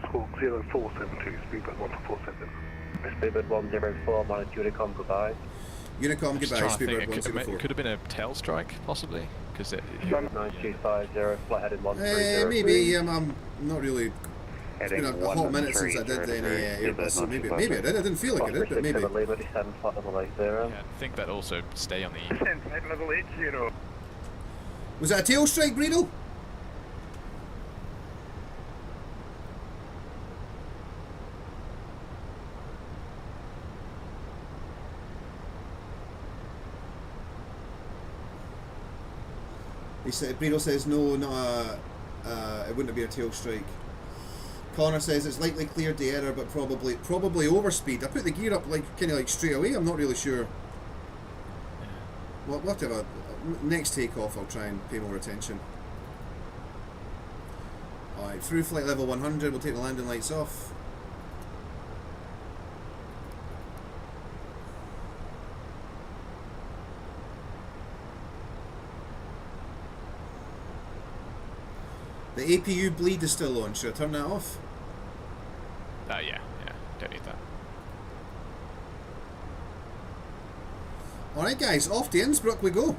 Squawk 0472, Speedbird 1447. Speedbird 104, monitor Unicom, goodbye. Unicom, goodbye, Speedbird it 104. could have been a tail strike, possibly, because it... 9250, flight headed 130. Maybe, I'm not really... It's been a hot minute since I did any Airbus, so maybe I did. I didn't feel like I did, but maybe. Yeah, I think that also stay on the... Flight level 80. Was that a tail strike, Breedle? Breedle says no, not it wouldn't have been a tail strike. Connor says it's likely cleared the error, but probably overspeed. I put the gear up kind of straight away. I'm not really sure. Well, we'll have to have a next takeoff. I'll try and pay more attention. All right, through flight level 100. We'll take the landing lights off. The APU bleed is still on. Should I turn that off? Yeah, don't need that. Alright guys, off to Innsbruck we go.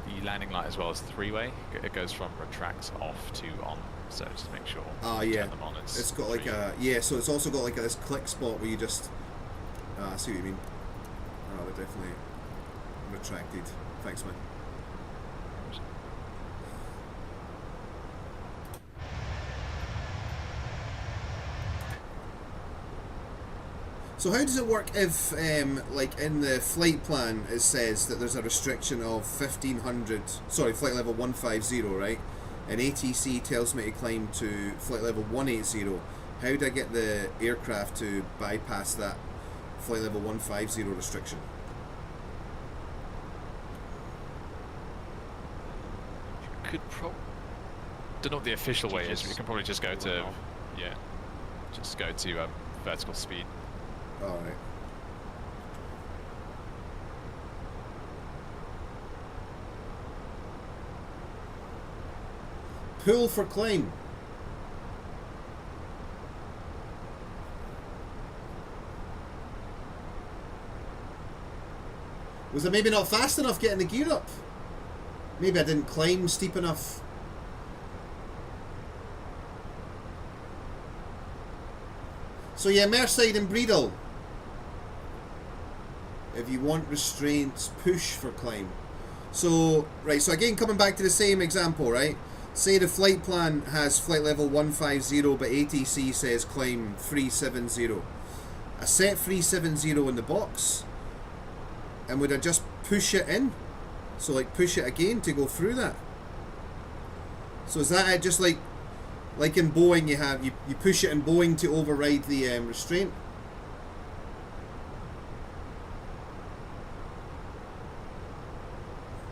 The landing light as well as three-way. It goes from retract off to on, so just make sure. Yeah. Turn them on. It's got like a so it's also got like this click spot where you just I see what you mean. Oh, they're definitely retracted. Thanks, man. So how does it work if, like in the flight plan, it says that there's a restriction of 1500, sorry, flight level 150, right? And ATC tells me to climb to flight level 180. How do I get the aircraft to bypass that flight level 150 restriction? You could don't know what the official way is. You can probably just go to, vertical speed. Alright. Pull for climb. Was I maybe not fast enough getting the gear up? Maybe I didn't climb steep enough. So yeah, Merside and Breedle. If you want restraints, push for climb. So, right, so again, coming back to the same example, right? Say the flight plan has flight level 150, but ATC says climb 370. I set 370 in the box, and would I just push it in? So like push it again to go through that? So is that it? Just like in Boeing, you push it in Boeing to override the restraint?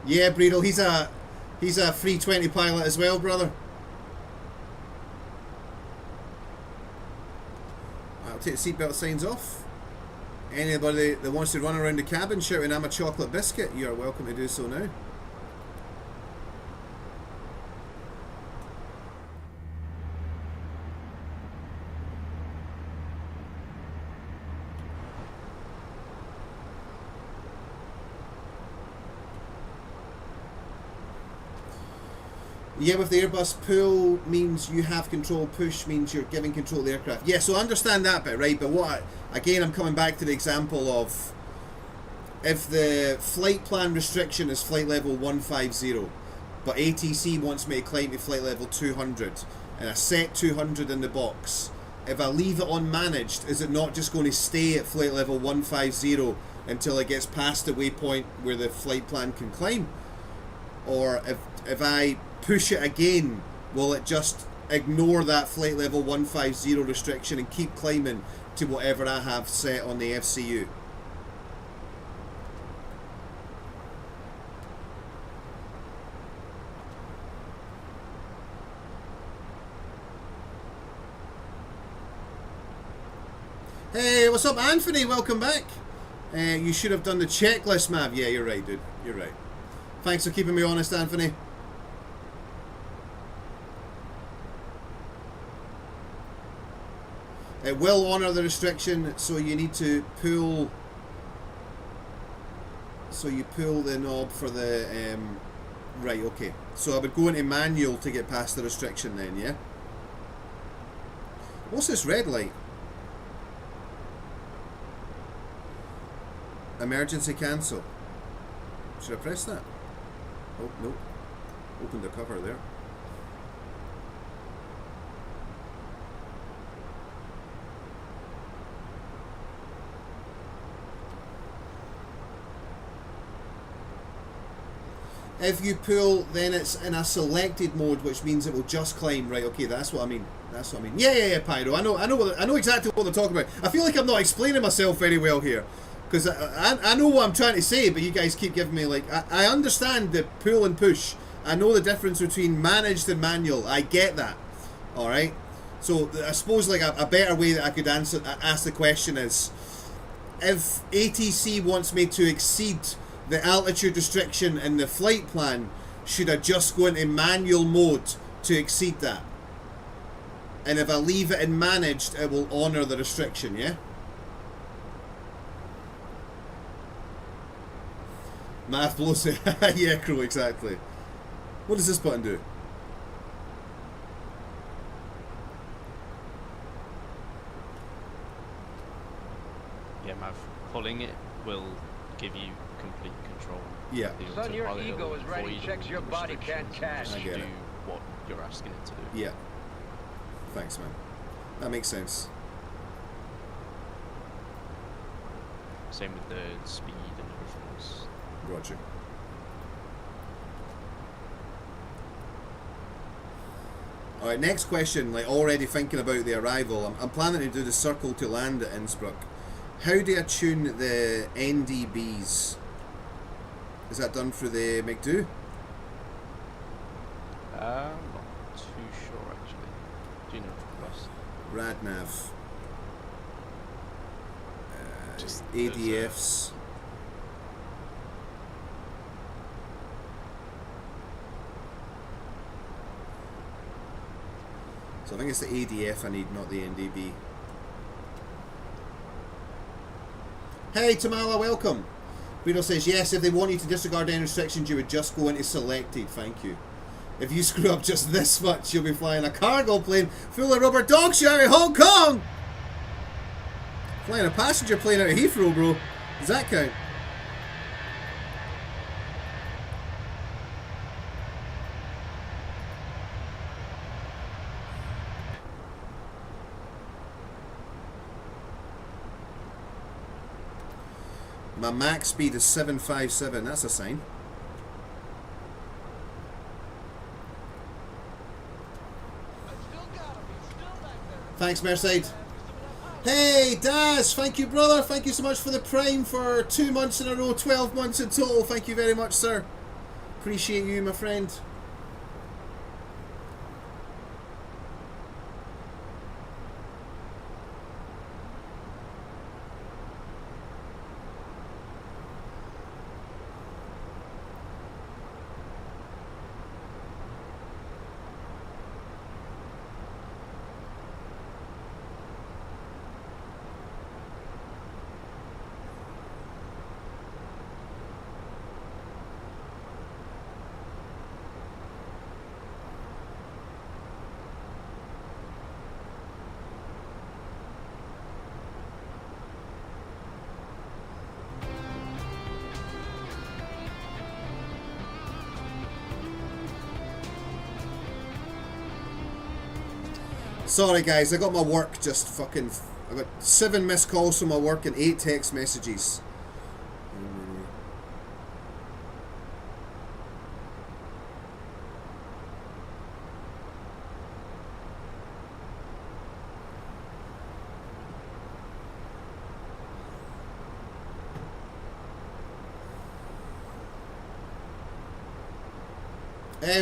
Yeah, Breedle, he's a 320 pilot as well, brother. I'll take the seatbelt signs off. Anybody that wants to run around the cabin shouting I'm a chocolate biscuit, you are welcome to do so now. Yeah, with the Airbus, pull means you have control, push means you're giving control to the aircraft. Yeah, so I understand that bit, right? But again, I'm coming back to the example of if the flight plan restriction is flight level 150, but ATC wants me to climb to flight level 200, and I set 200 in the box, if I leave it unmanaged, is it not just going to stay at flight level 150 until it gets past the waypoint where the flight plan can climb? Or if I push it again, will it just ignore that flight level 150 restriction and keep climbing to whatever I have set on the FCU? Hey, what's up, Anthony? Welcome back. You should have done the checklist, Mav. Yeah, you're right, dude. You're right. Thanks for keeping me honest, Anthony. It will honour the restriction, so you need to pull. So you pull the knob for the. Right, okay. So I would go into manual to get past the restriction then, yeah? What's this red light? Emergency cancel. Should I press that? Oh, no. Opened the cover there. If you pull, then it's in a selected mode, which means it will just climb. Right, okay, that's what I mean. That's what I mean. Yeah, Pyro. I know exactly what they're talking about. I feel like I'm not explaining myself very well here. Because I know what I'm trying to say, but you guys keep giving me, like, I understand the pull and push. I know the difference between managed and manual. I get that. Alright? So, I suppose, like, a better way that I could ask the question is, if ATC wants me to exceed the altitude restriction in the flight plan, should I just go into manual mode to exceed that? And if I leave it in managed, it will honour the restriction, yeah? Math blows it. Yeah, Crow, exactly. What does this button do? Yeah, Mav, pulling it will give you complete control. Yeah. Son, your ego is writing checks your body can't cash. I get it. Do what you're asking it to do. Yeah. Thanks, man. That makes sense. Same with the speed and everything else. Roger. Alright, next question. Like, already thinking about the arrival. I'm planning to do the circle to land at Innsbruck. How do I tune the NDBs? Is that done through the McDo? I'm not too sure actually. Do you know, Russ? Radnav. Just ADFs. So I think it's the ADF I need, not the NDB. Hey Tamala, welcome. Guido says, yes, if they want you to disregard any restrictions, you would just go into selected. Thank you. If you screw up just this much, you'll be flying a cargo plane full of rubber dog shit out of Hong Kong! Flying a passenger plane out of Heathrow, bro. Does that count? My max speed is 757, that's a sign. Thanks, Mercedes. Hey, Daz, thank you, brother. Thank you so much for the Prime for 2 months in a row, 12 months in total. Thank you very much, sir. Appreciate you, my friend. Sorry guys, I got my work just fucking... I got 7 missed calls from my work and 8 text messages.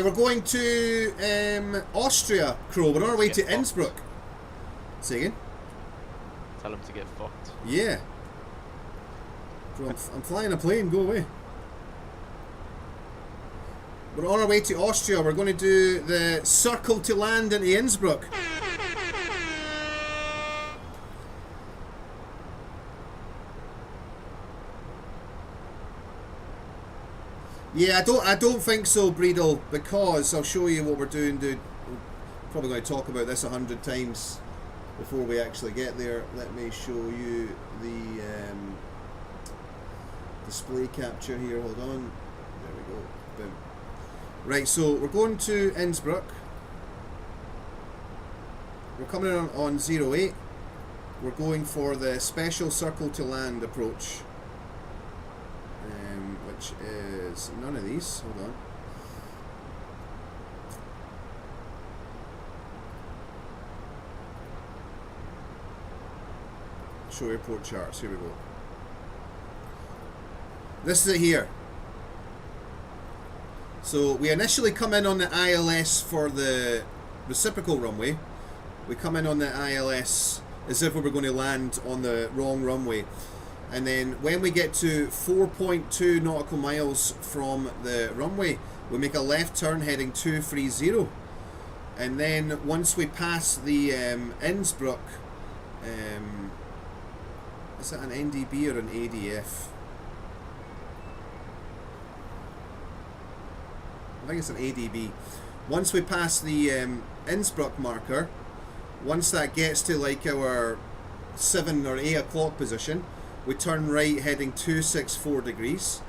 We're going to Austria, Crow. We're on our way to Innsbruck. Say again? Tell him to get fucked. Yeah. Bro, I'm flying a plane, go away. We're on our way to Austria. We're going to do the circle to land into Innsbruck. Yeah, I don't think so, Breedle, because I'll show you what we're doing, dude. We're probably going to talk about this 100 times before we actually get there. Let me show you the display capture here. Hold on. There we go. Boom. Right, so we're going to Innsbruck. We're coming on 08. We're going for the special circle to land approach. Which is none of these. Hold on. Show airport charts. Here we go. This is it here. So we initially come in on the ILS for the reciprocal runway. We come in on the ILS as if we were going to land on the wrong runway. And then when we get to 4.2 nautical miles from the runway, we make a left turn heading 230. And then once we pass the Innsbruck, is that an NDB or an ADF? I think it's an ADB. Once we pass the Innsbruck marker, once that gets to like our 7 or 8 o'clock position, we turn right heading 264 degrees.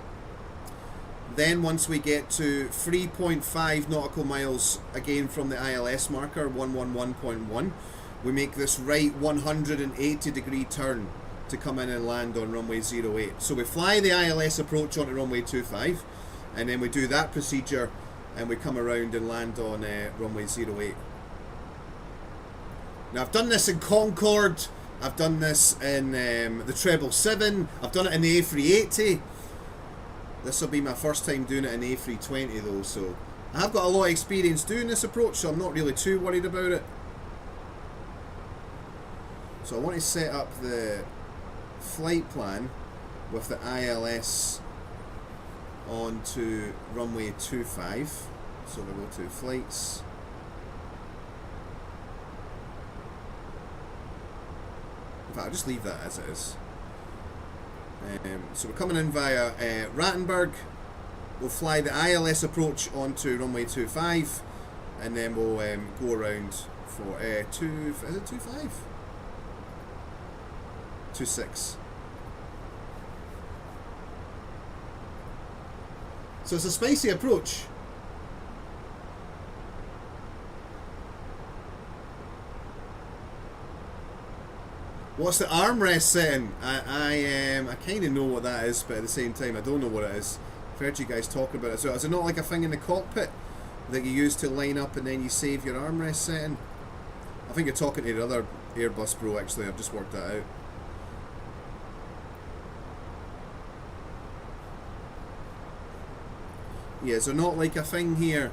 Then once we get to 3.5 nautical miles again from the ILS marker, 111.1, we make this right 180 degree turn to come in and land on runway 08. So we fly the ILS approach onto runway 25, and then we do that procedure and we come around and land on runway 08. Now I've done this in Concorde, I've done this in the 777, I've done it in the A380. This will be my first time doing it in the A320 though, so I have got a lot of experience doing this approach, so I'm not really too worried about it. So I want to set up the flight plan with the ILS onto runway 25. So we'll go to flights. In fact, I'll just leave that as it is. So we're coming in via Rattenberg. We'll fly the ILS approach onto runway 25, and then we'll go around for is it 25? 26. So it's a spicy approach. What's the armrest setting? I kind of know what that is, but at the same time I don't know what it is. I've heard you guys talk about it. So is it not like a thing in the cockpit that you use to line up and then you save your armrest setting? I think you're talking to the other Airbus bro actually, I've just worked that out. Yeah, so not like a thing here.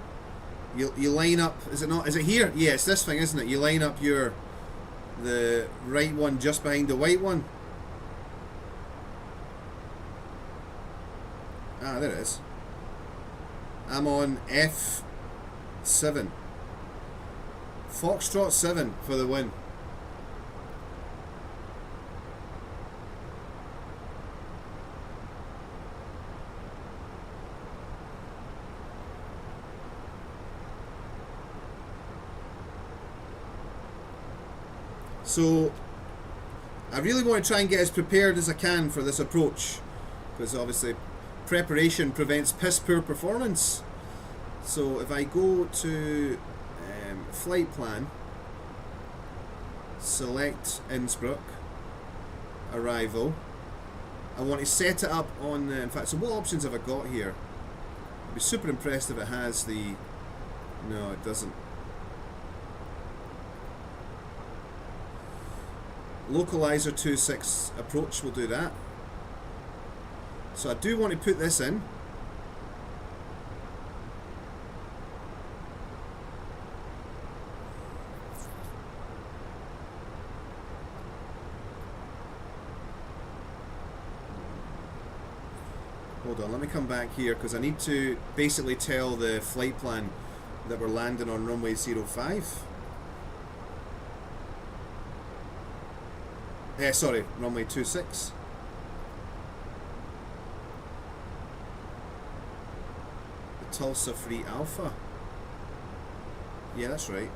You line up, is it not, is it here? Yeah, it's this thing, isn't it? You line up the right one just behind the white one. Ah, there it is. I'm on F7. Foxtrot 7 for the win. So I really want to try and get as prepared as I can for this approach, because obviously preparation prevents piss poor performance. So if I go to flight plan, select Innsbruck, arrival. I want to set it up on, in fact, so what options have I got here? I'd be super impressed if it has the, no it doesn't. Localizer 2.6 approach will do that. So I do want to put this in. Hold on, let me come back here because I need to basically tell the flight plan that we're landing on runway 05. Sorry, runway 26. The Tulsa Free Alpha. Yeah, that's right.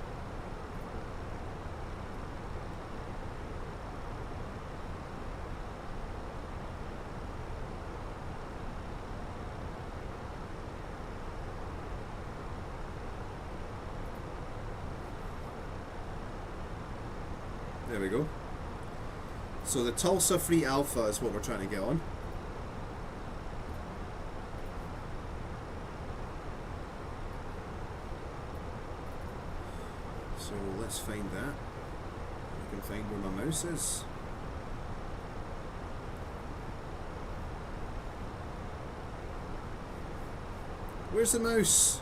There we go. So the Tulsa Free Alpha is what we're trying to get on. So let's find that. I can find where my mouse is. Where's the mouse?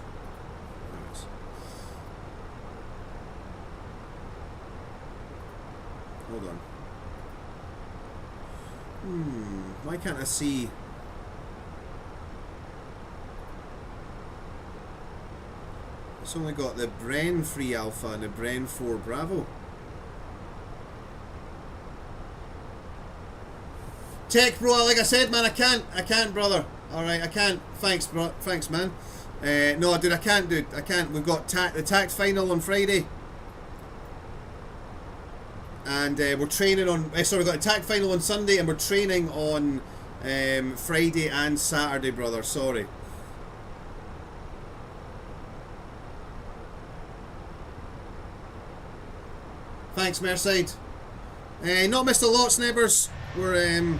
There it is. Hold on. Why can't I see? It's only got the Bren Free Alpha and the Bren 4 Bravo. Tech bro, like I said, man, I can't, brother. Alright, I can't. Thanks, bro. Thanks, man. No, dude, I can't, dude. I can't. We've got the tact final on Friday. And we're training on, sorry, we've got a tact final on Sunday and we're training on Friday and Saturday, brother, sorry. Thanks, Merside. Not missed a lot, Snibbers. We're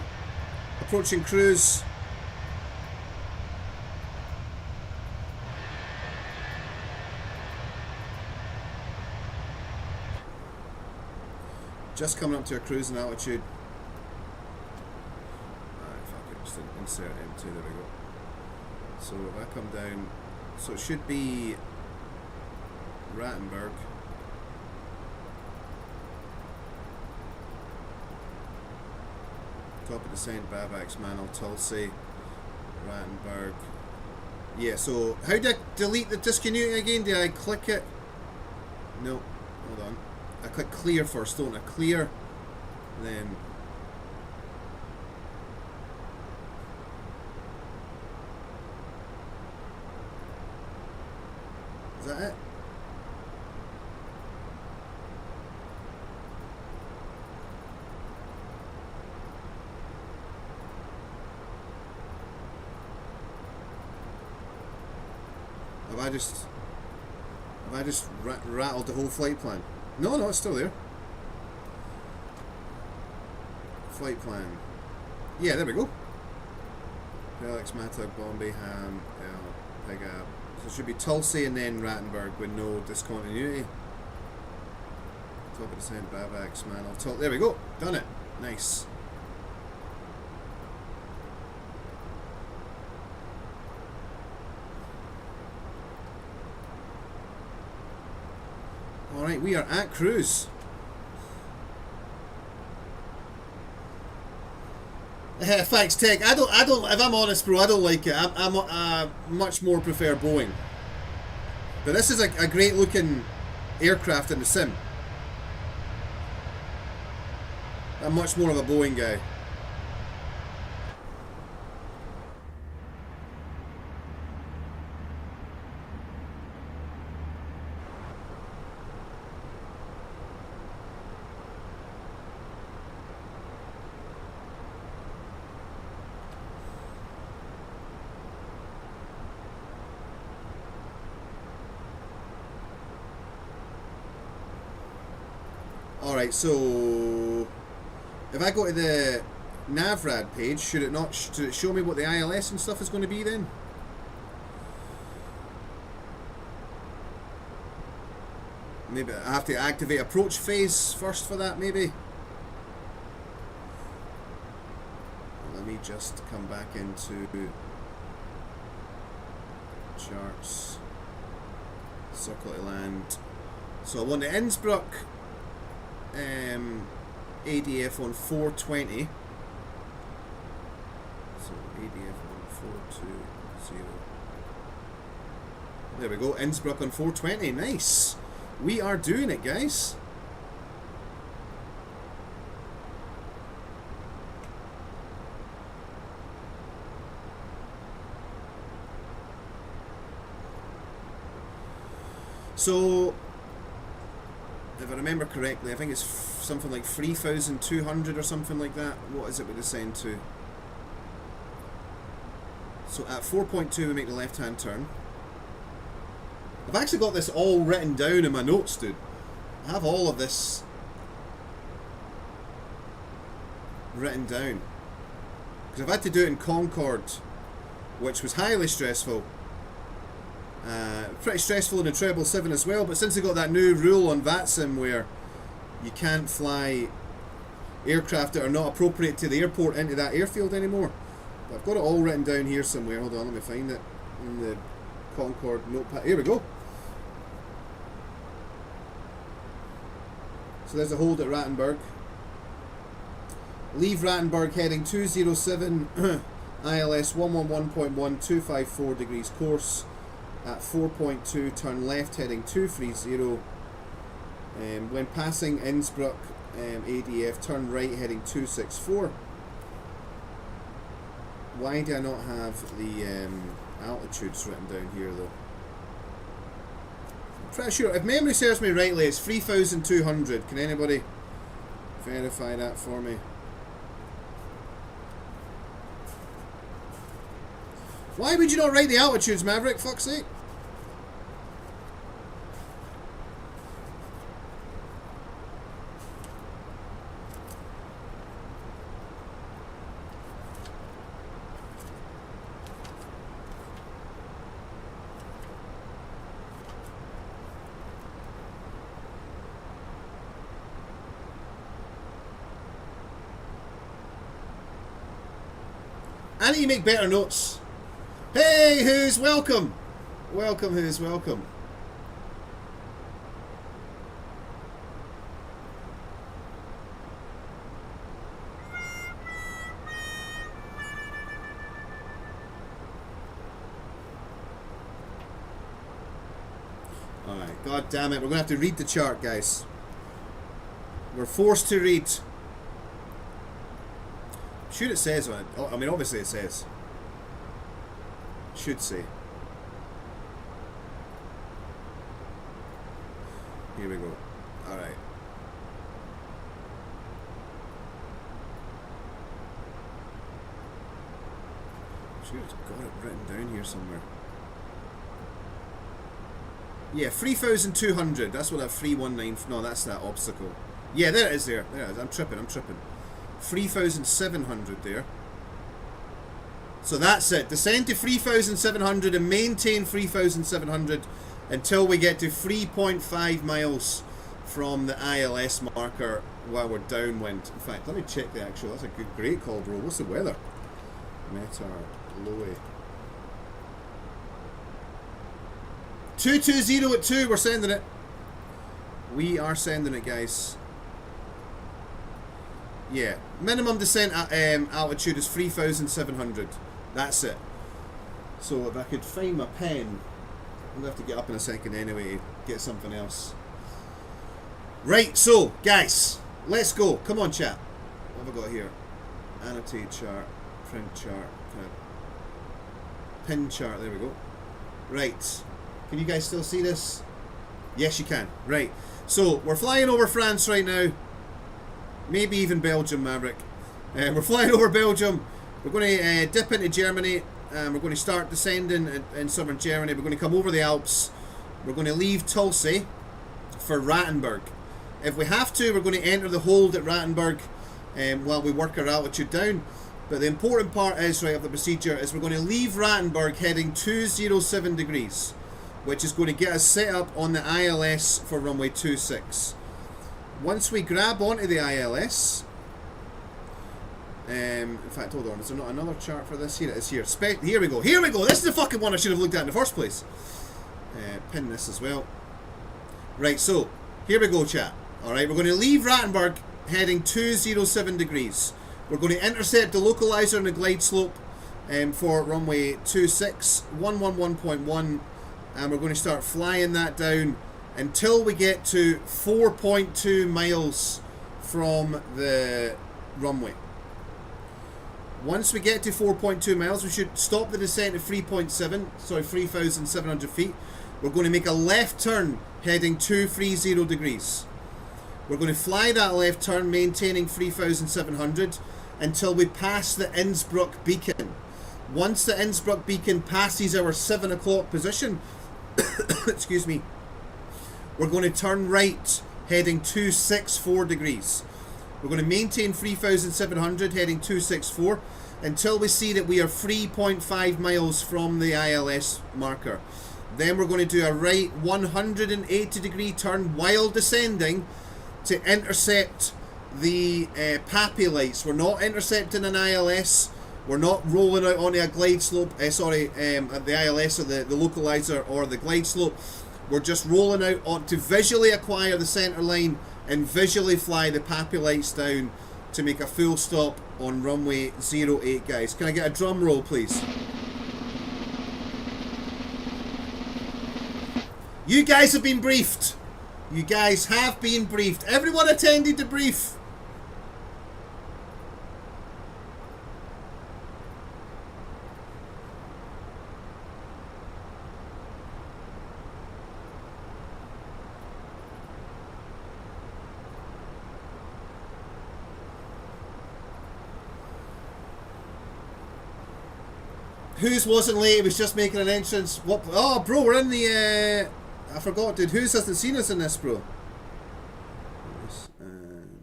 approaching cruise. Just coming up to a cruising altitude. Alright, fuck it, just insert M2, there we go. So if I come down, so it should be Rattenberg. Top of descent, Babak's Manor, Tulsi, Rattenberg. Yeah, so how do I delete the discontinuity again? Do I click it? No, hold on. I click clear first, don't I? Clear, then is that it? Have I just rattled the whole flight plan? No, no, it's still there. Flight plan. Yeah, there we go. Alex, Matag, Bombay, Ham, L, Pigap. So it should be Tulsi and then Rattenberg with no discontinuity. Top of descent, Babak, Manor, there we go. Done it. Nice. Alright, we are at cruise. Thanks, Tech. I don't, if I'm honest, bro, I don't like it. I much more prefer Boeing. But this is a great looking aircraft in the sim. I'm much more of a Boeing guy. Alright, so if I go to the Navrad page, should it show me what the ILS and stuff is going to be then? Maybe I have to activate approach phase first for that, maybe? Let me just come back into charts, circle to land. So I want the Innsbruck ADF on 420. So ADF on 420. There we go, Innsbruck on 420, nice. We are doing it, guys. So, if I remember correctly, I think it's something like 3,200 or something like that. What is it we descend to? So at 4.2 we make the left-hand turn. I've actually got this all written down in my notes, dude. I have all of this written down. Because I've had to do it in Concorde, which was highly stressful. Pretty stressful in the 777 as well, but since they got that new rule on VATSIM where you can't fly aircraft that are not appropriate to the airport into that airfield anymore. But I've got it all written down here somewhere. Hold on, let me find it in the Concorde notepad. Here we go. So there's a hold at Rattenberg. Leave Rattenberg heading 207 ILS 111.1 254 degrees course. At 4.2 turn left heading 230. When passing Innsbruck ADF turn right heading 264. Why do I not have the altitudes written down here though? I'm pretty sure, if memory serves me rightly, it's 3,200. Can anybody verify that for me? Why would you not write the altitudes, Maverick? Fuck's sake. I need to make better notes. Hey, who's welcome? Welcome, who's welcome? Alright, god damn it, we're gonna have to read the chart, guys. We're forced to read. I'm sure it says on it. Oh, I mean, obviously it says. Should say. Here we go. Alright. I'm sure it's got it written down here somewhere. Yeah, 3,200. That's what that 319. No, that's that obstacle. Yeah, there it is there. There it is. I'm tripping. 3,700 there. So that's it. Descend to 3,700 and maintain 3,700 until we get to 3.5 miles from the ILS marker while we're downwind. In fact, let me check the actual. That's a great call, bro. What's the weather? Metar, Lowy. 220 at 2. We're sending it. We are sending it, guys. Yeah. Minimum descent altitude is 3,700. That's it. So if I could find my pen, I'm going to have to get up in a second anyway to get something else. Right, so, guys, let's go. Come on, chat. What have I got here? Annotate chart, print chart, pin chart. There we go. Right. Can you guys still see this? Yes, you can. Right. So, we're flying over France right now. Maybe even Belgium, Maverick. We're flying over Belgium. We're going to dip into Germany. We're going to start descending in southern Germany. We're going to come over the Alps. We're going to leave Tulsi for Rattenberg. If we have to, we're going to enter the hold at Rattenberg while we work our altitude down. But the important part is, right, of the procedure is we're going to leave Rattenberg heading 207 degrees, which is going to get us set up on the ILS for runway 26. Once we grab onto the ILS, in fact, hold on, is there not another chart for this? Here it is here. Here we go, here we go! This is the fucking one I should have looked at in the first place. Pin this as well. Right, so, here we go, chat. Alright, we're going to leave Rattenberg heading 207 degrees. We're going to intercept the localizer and the glide slope for runway 26, 111.1, and we're going to start flying that down until we get to 4.2 miles from the runway. Once we get to 4.2 miles, we should stop the descent at 3,700 feet. We're going to make a left turn heading 230 degrees. We're going to fly that left turn maintaining 3,700 until we pass the Innsbruck beacon. Once the Innsbruck beacon passes our 7 o'clock position, excuse me, we're going to turn right heading 264 degrees. We're going to maintain 3,700 heading 264 until we see that we are 3.5 miles from the ILS marker. Then we're going to do a right 180 degree turn while descending to intercept the PAPI lights. We're not intercepting an ILS. We're not rolling out onto a glide slope, at the ILS or the localizer or the glide slope. We're just rolling out on to visually acquire the center line and visually fly the PAPI lights down to make a full stop on runway 08, guys. Can I get a drum roll, please? You guys have been briefed. You guys have been briefed. Everyone attended the brief. Whose wasn't late, he was just making an entrance. What? Oh, bro, we're in the, I forgot, dude. Whose hasn't seen us in this, bro? Yes, and...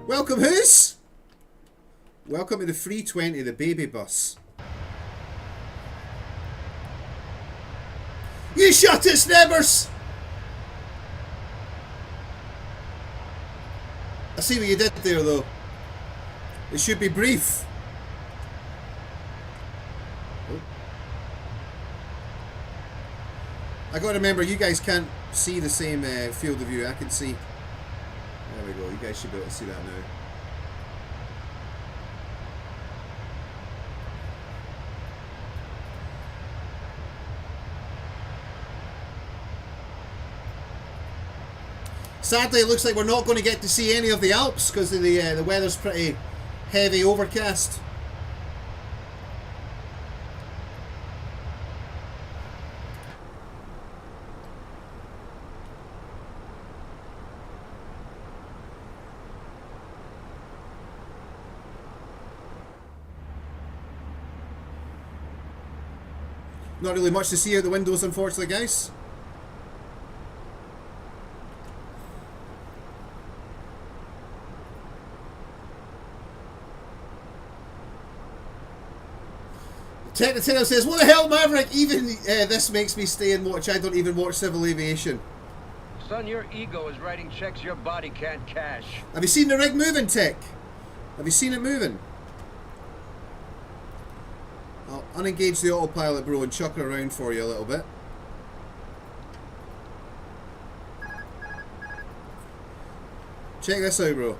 Welcome, who's? Welcome to the 320, the baby bus. You shut it, Snebbers! I see what you did there, though. It should be brief. I gotta remember, you guys can't see the same field of view. I can see. There we go. You guys should be able to see that now. Sadly, it looks like we're not going to get to see any of the Alps because the weather's pretty heavy overcast. Not really much to see out the windows, unfortunately, guys. Technotino says, what the hell, Maverick? Even this makes me stay and watch. I don't even watch civil aviation. Son, your ego is writing checks your body can't cash. Have you seen the rig moving, Tech? Have you seen it moving? I'll unengage the autopilot, bro, and chuck it around for you a little bit. Check this out, bro.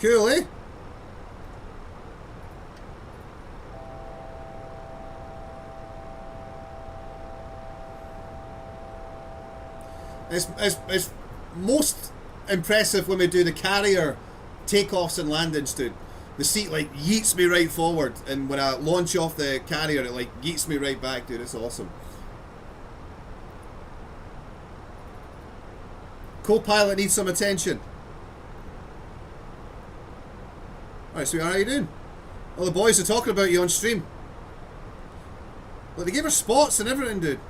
Cool, eh? It's most impressive when we do the carrier takeoffs and landings, dude. The seat like yeets me right forward, and when I launch off the carrier, it like yeets me right back, dude. It's awesome. Co-pilot needs some attention. Alright, so how are you doing? All the boys are talking about you on stream. Well, they gave her spots and everything, dude.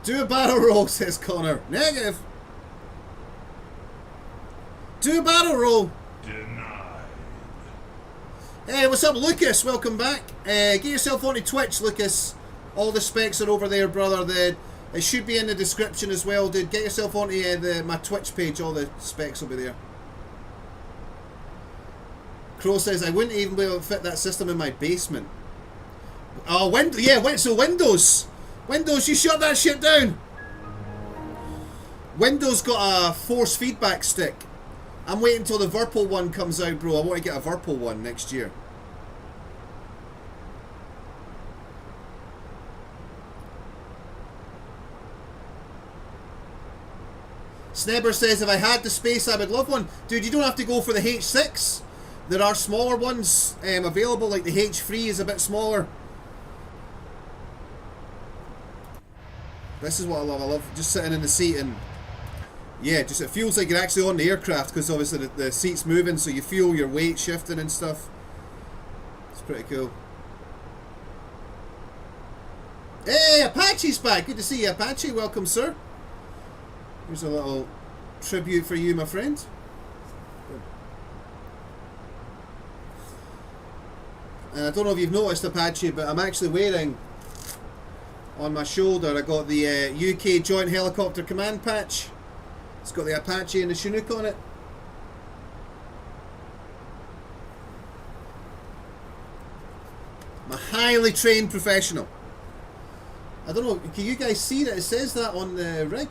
Do a barrel roll, says Connor. Negative. Do a barrel roll. Denied. Hey, what's up, Lucas? Welcome back. Get yourself onto Twitch, Lucas. All the specs are over there, brother. It should be in the description as well, dude. Get yourself onto my Twitch page. All the specs will be there. Crow says, I wouldn't even be able to fit that system in my basement. Oh, so Windows. Windows, you shut that shit down. Windows got a force feedback stick. I'm waiting until the VIRPIL one comes out, bro. I want to get a VIRPIL one next year. Snebber says, if I had the space, I would love one. Dude, you don't have to go for the H6. There are smaller ones available, like the H3 is a bit smaller. This is what I love. I love just sitting in the seat and yeah, just it feels like you're actually on the aircraft because obviously the seat's moving, so you feel your weight shifting and stuff. It's pretty cool. Hey, Apache's back. Good to see you, Apache. Welcome, sir. Here's a little tribute for you, my friend. And I don't know if you've noticed, Apache, but I'm actually wearing on my shoulder, I got the UK Joint Helicopter Command patch. It's got the Apache and the Chinook on it. I'm a highly trained professional. I don't know, can you guys see that it says that on the rig?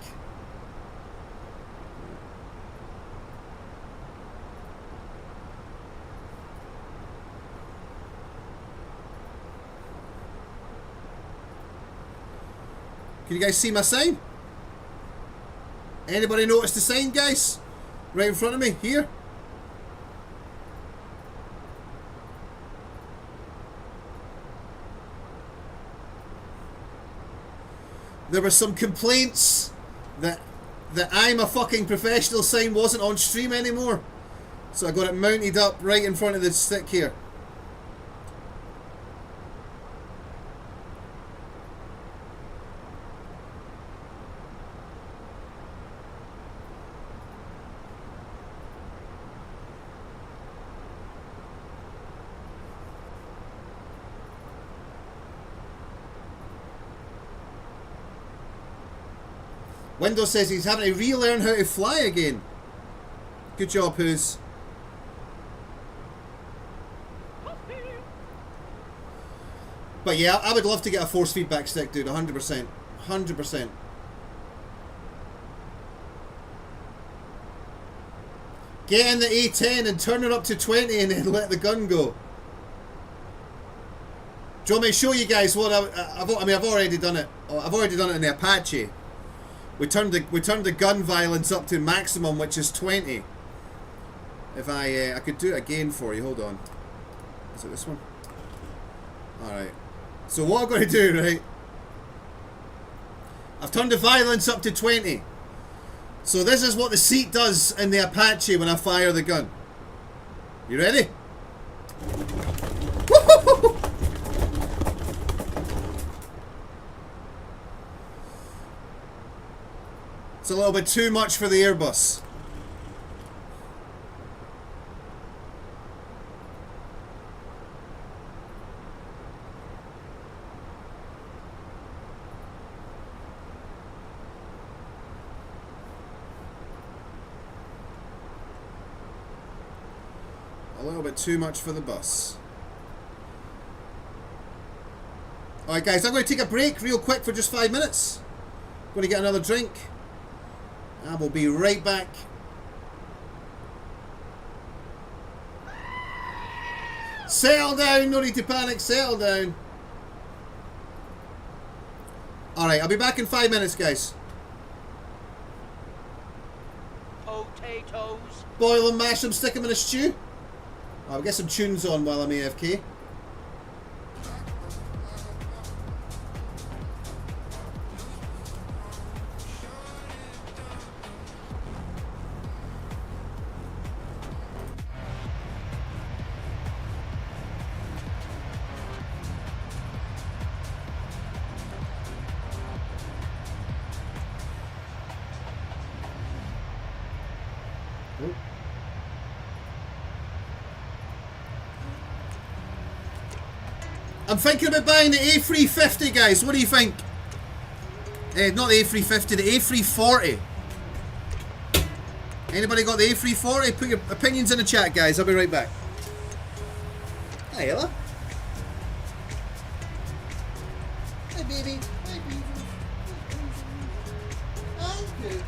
Can you guys see my sign? Anybody notice the sign, guys? Right in front of me, here. There were some complaints that I'm a fucking professional sign wasn't on stream anymore. So I got it mounted up right in front of the stick here. Windows says he's having to relearn how to fly again. Good job, Who's. But yeah, I would love to get a force feedback stick, dude. 100%. 100%. Get in the A10 and turn it up to 20 and then let the gun go. Do you want me to show you guys what I've already done it. I've already done it in the Apache. We turned the gun violence up to maximum, which is 20. If I could do it again for you. Hold on. Is it this one? All right. So what I'm going to do, right? I've turned the violence up to 20. So this is what the seat does in the Apache when I fire the gun. You ready? Woo-hoo-hoo-hoo! It's a little bit too much for the Airbus. A little bit too much for the bus. Alright guys, I'm going to take a break real quick for just 5 minutes. I'm going to get another drink. I will be right back. Settle down, no need to panic, settle down. Alright, I'll be back in 5 minutes, guys. Potatoes. Boil them, mash them, stick them in a stew. I'll get some tunes on while I'm AFK. I'm thinking about buying the A350, guys. What do you think? Not the A350, the A340. Anybody got the A340? Put your opinions in the chat, guys. I'll be right back. Hi, Ella. Hi, baby. Hi, baby. Hi, baby.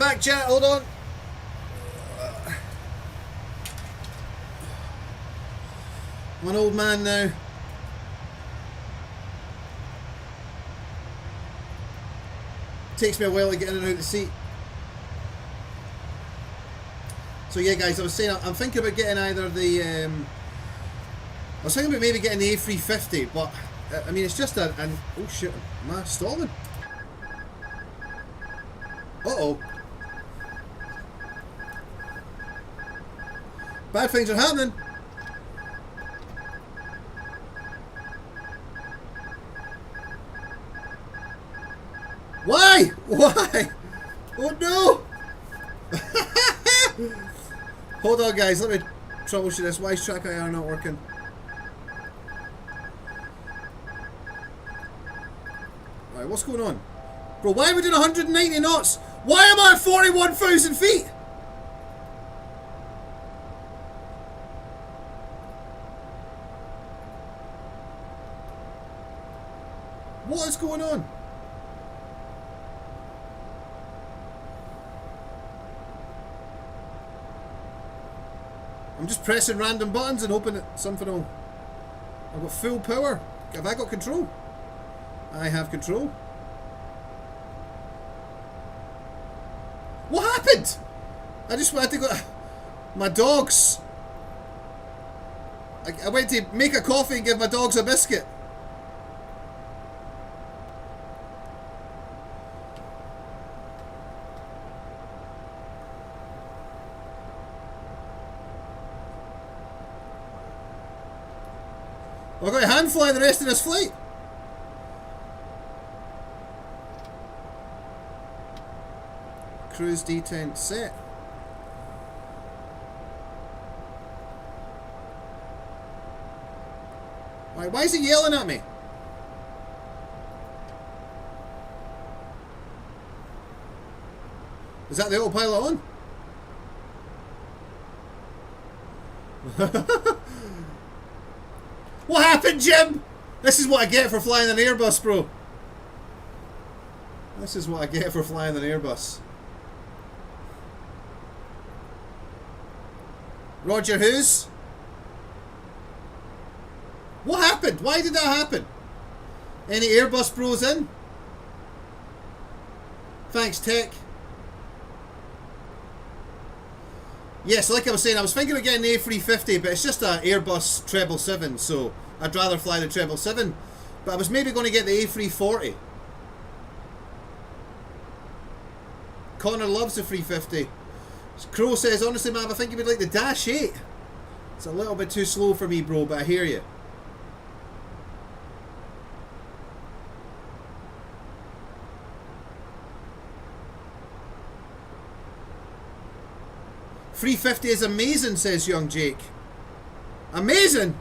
back, chat. Hold on. I'm an old man now. Takes me a while to get in and out of the seat. So yeah, guys, I was saying I'm thinking about getting either the. I was thinking about maybe getting the A350, but I mean it's just an. Oh shit! Am I stalling? Uh-oh. Bad things are happening. Why? Why? Oh no! Hold on, guys. Let me troubleshoot this. Why is track IR not working? Alright, what's going on? Bro, why are we doing 190 knots? Why am I at 41,000 feet? What is going on? I'm just pressing random buttons and hoping that something will... I've got full power. Have I got control? I have control. What happened? I just went to go... My dogs... I went to make a coffee and give my dogs a biscuit. I've got to hand fly the rest of this flight. Cruise detent set. Why is he yelling at me? Is that the autopilot on? What happened, Jim? This is what I get for flying an Airbus, bro. This is what I get for flying an Airbus. Roger, who's? What happened? Why did that happen? Any Airbus bros in? Thanks, Tech. Yes, like I was saying, I was thinking of getting the A350, but it's just an Airbus 777, so I'd rather fly the 777. But I was maybe going to get the A340. Connor loves the 350. Crow says, honestly, man, I think you would like the Dash 8. It's a little bit too slow for me, bro, but I hear you. $350 is amazing, says young Jake. Amazing!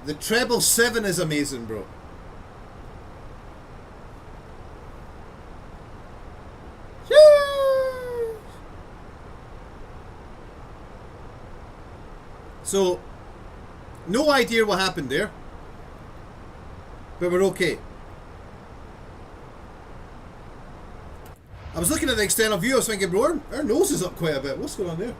The 777 is amazing, bro. So, no idea what happened there, but we're okay. I was looking at the external view, I was thinking, bro, our nose is up quite a bit. What's going on there?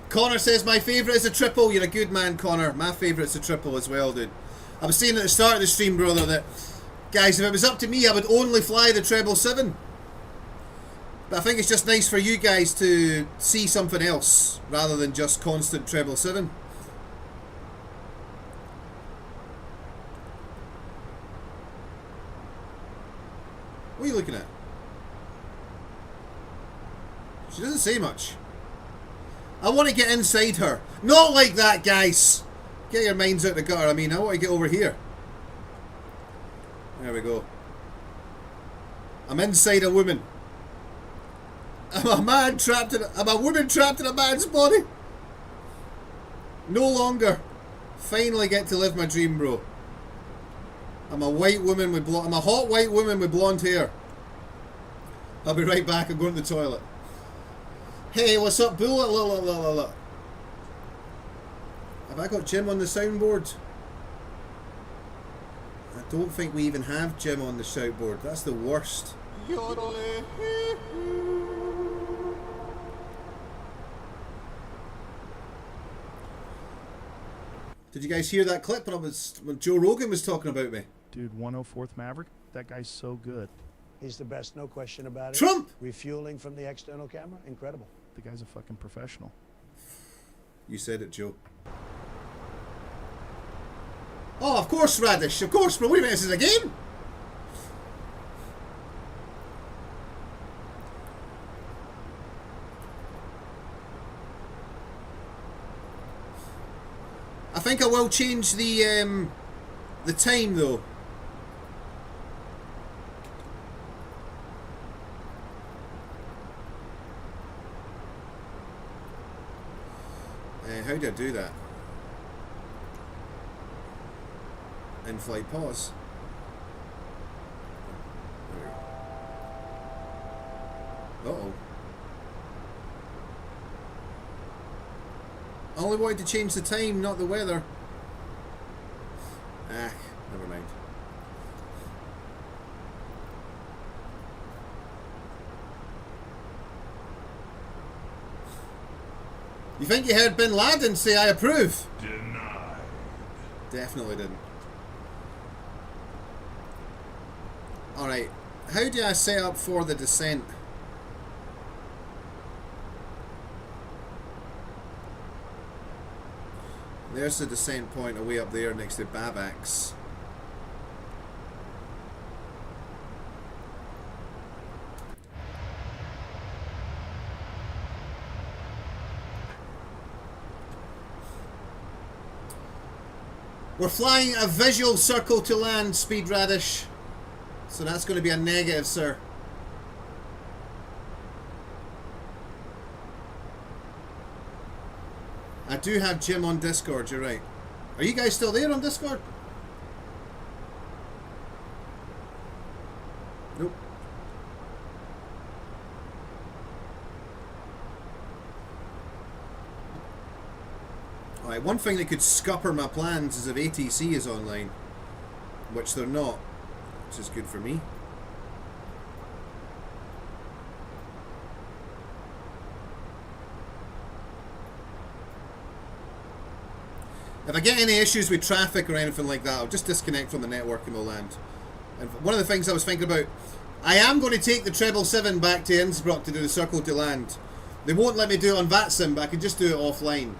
Connor says, my favourite is a triple. You're a good man, Connor. My favourite's a triple as well, dude. I was saying at the start of the stream, brother, that, guys, if it was up to me, I would only fly the 777. But I think it's just nice for you guys to see something else rather than just constant 777. What are you looking at? She doesn't say much. I want to get inside her. Not like that, guys. Get your minds out the gutter. I mean, I want to get over here. There we go. I'm inside a woman. I'm a man trapped in I'm a woman trapped in a man's body. No longer. Finally get to live my dream, bro. I'm a white woman with I'm a hot white woman with blonde hair. I'll be right back. I'm going to the toilet. Hey, what's up, Bull? Look. Have I got Jim on the soundboard? I don't think we even have Jim on the soundboard. That's the worst. Did you guys hear that clip when Joe Rogan was talking about me? Dude, 104th Maverick, that guy's so good. He's the best, no question about it. Trump! Refueling from the external camera, incredible. The guy's a fucking professional. You said it, Joe. Oh, of course, Radish. Of course, bro. Wait a minute, this is a game? I think I will change the time though. How do I do that? In-flight pause. Uh-oh. I only wanted to change the time, not the weather. Ah, never mind. You think you heard Bin Laden say I approve? Denied. Definitely didn't. Alright, how do I set up for the descent? There's the descent point away up there next to Babax. We're flying a visual circle to land, Speed Radish. So that's going to be a negative, sir. I do have Jim on Discord, you're right. Are you guys still there on Discord? Nope. Alright, one thing that could scupper my plans is if ATC is online. Which they're not. Which is good for me. If I get any issues with traffic or anything like that, I'll just disconnect from the network and we'll land. And one of the things I was thinking about, I am going to take the 777 back to Innsbruck to do the circle to land. They won't let me do it on VATSIM, but I can just do it offline.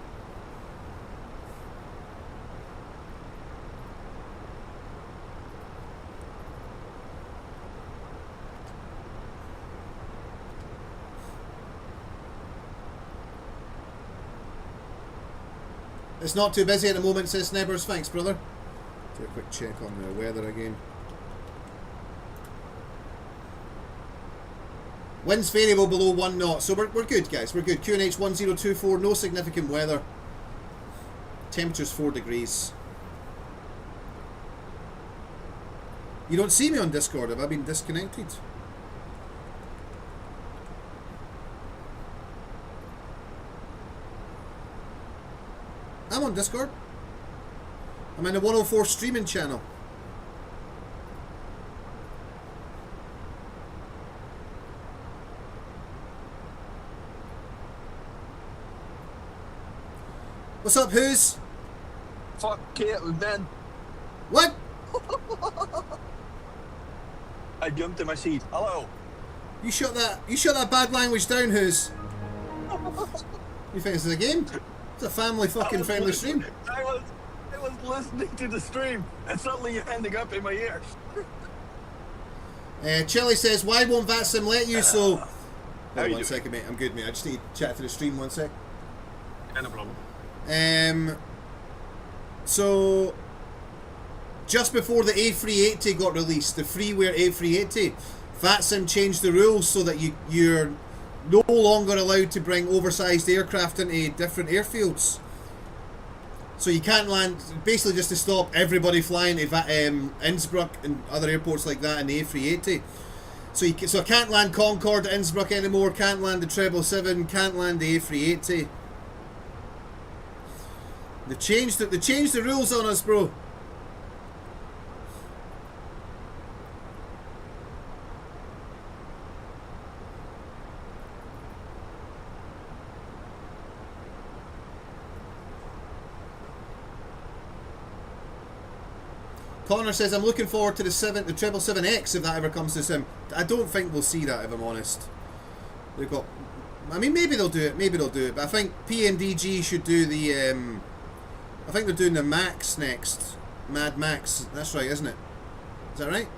It's not too busy at the moment, says Snibbers. Thanks, brother. Do a quick check on the weather again. Winds variable below 1 knot, so we're good, guys. We're good. QNH 1024, no significant weather. Temperature's 4 degrees. You don't see me on Discord. Have I been disconnected? I'm on Discord. I'm in the 104 streaming channel. What's up, who's? Fuck Caitlin, man. What? I jumped in my seat. Hello. You shut that bad language down, who's? You think this is a game? It's a family fucking friendly stream. I was listening to the stream and suddenly you're ending up in my ear. Chili says, why won't VATSIM let you? So How hold you one doing? second, mate. I'm good, mate. I just need to chat to the stream 1 sec. No problem. So just before the A380 got released, the freeware A380, VATSIM changed the rules so that you're no longer allowed to bring oversized aircraft into different airfields. So you can't land, basically just to stop everybody flying to Innsbruck and other airports like that in the A380. So I can't land Concorde at Innsbruck anymore, can't land the 777, can't land the A380. They changed the rules on us, bro. Connor says, I'm looking forward to the 777X if that ever comes to sim. I don't think we'll see that, if I'm honest. They've got... I mean, maybe they'll do it, but I think PMDG should do the... I think they're doing the Max next. Mad Max. That's right, isn't it? Is that right?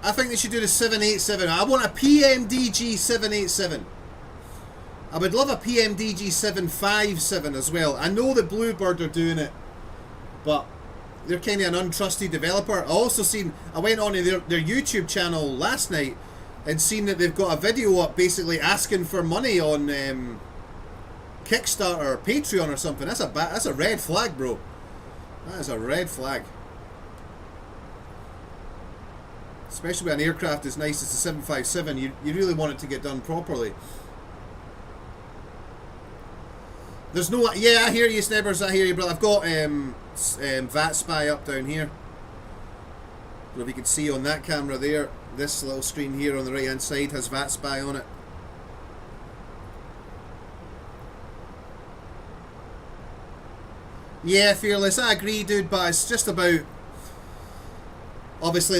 I think they should do the 787. I want a PMDG 787. I would love a PMDG 757 as well. I know that Bluebird are doing it, but they're kind of an untrusted developer. I went on to their YouTube channel last night and seen that they've got a video up basically asking for money on Kickstarter or Patreon or something. That's a red flag, bro. That is a red flag. Especially with an aircraft as nice as the 757, you really want it to get done properly. There's no... Yeah, I hear you, Snibbers. I hear you, brother. I've got VATSPI up down here. I don't know if you can see on that camera there. This little screen here on the right hand side has VATSPI on it. Yeah, Fearless, I agree, dude, but it's just about... Obviously,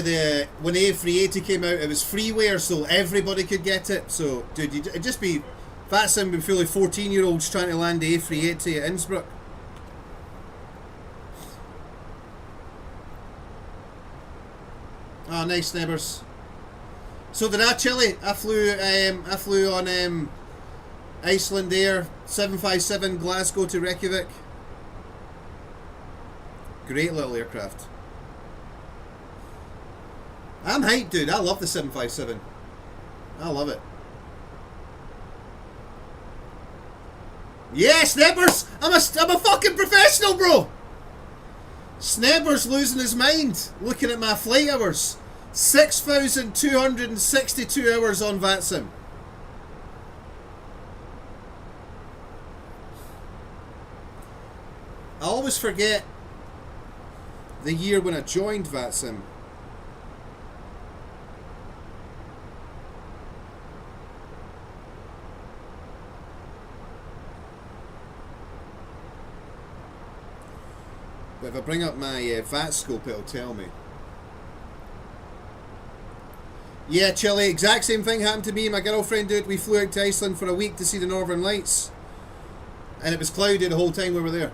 when the A380 came out, it was freeware, so everybody could get it. So, dude, it'd just be... VATSIM would be fully 14-year-olds trying to land the A380 at Innsbruck. Oh, nice, neighbours. So did I, Chile. I flew on Iceland Air 757 Glasgow to Reykjavik. Great little aircraft. I'm hyped, dude. I love the 757. I love it. Yeah, Snappers! I'm a fucking professional, bro! Snappers losing his mind looking at my flight hours. 6,262 hours on VATSIM. I always forget the year when I joined VATSIM. But if I bring up my VAT scope, it'll tell me. Yeah, Chile, exact same thing happened to me. My girlfriend, dude, we flew out to Iceland for a week to see the Northern Lights. And it was cloudy the whole time we were there.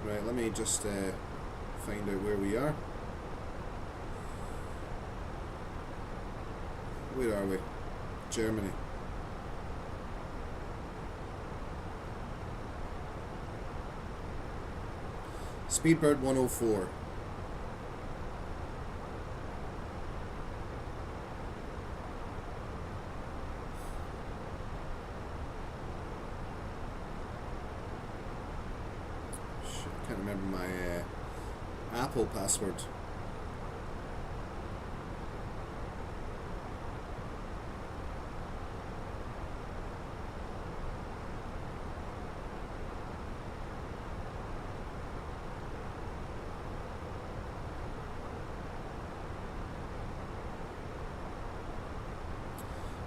Right, let me just find out where we are. Where are we? Germany. Speedbird 104. Can't remember my Apple password.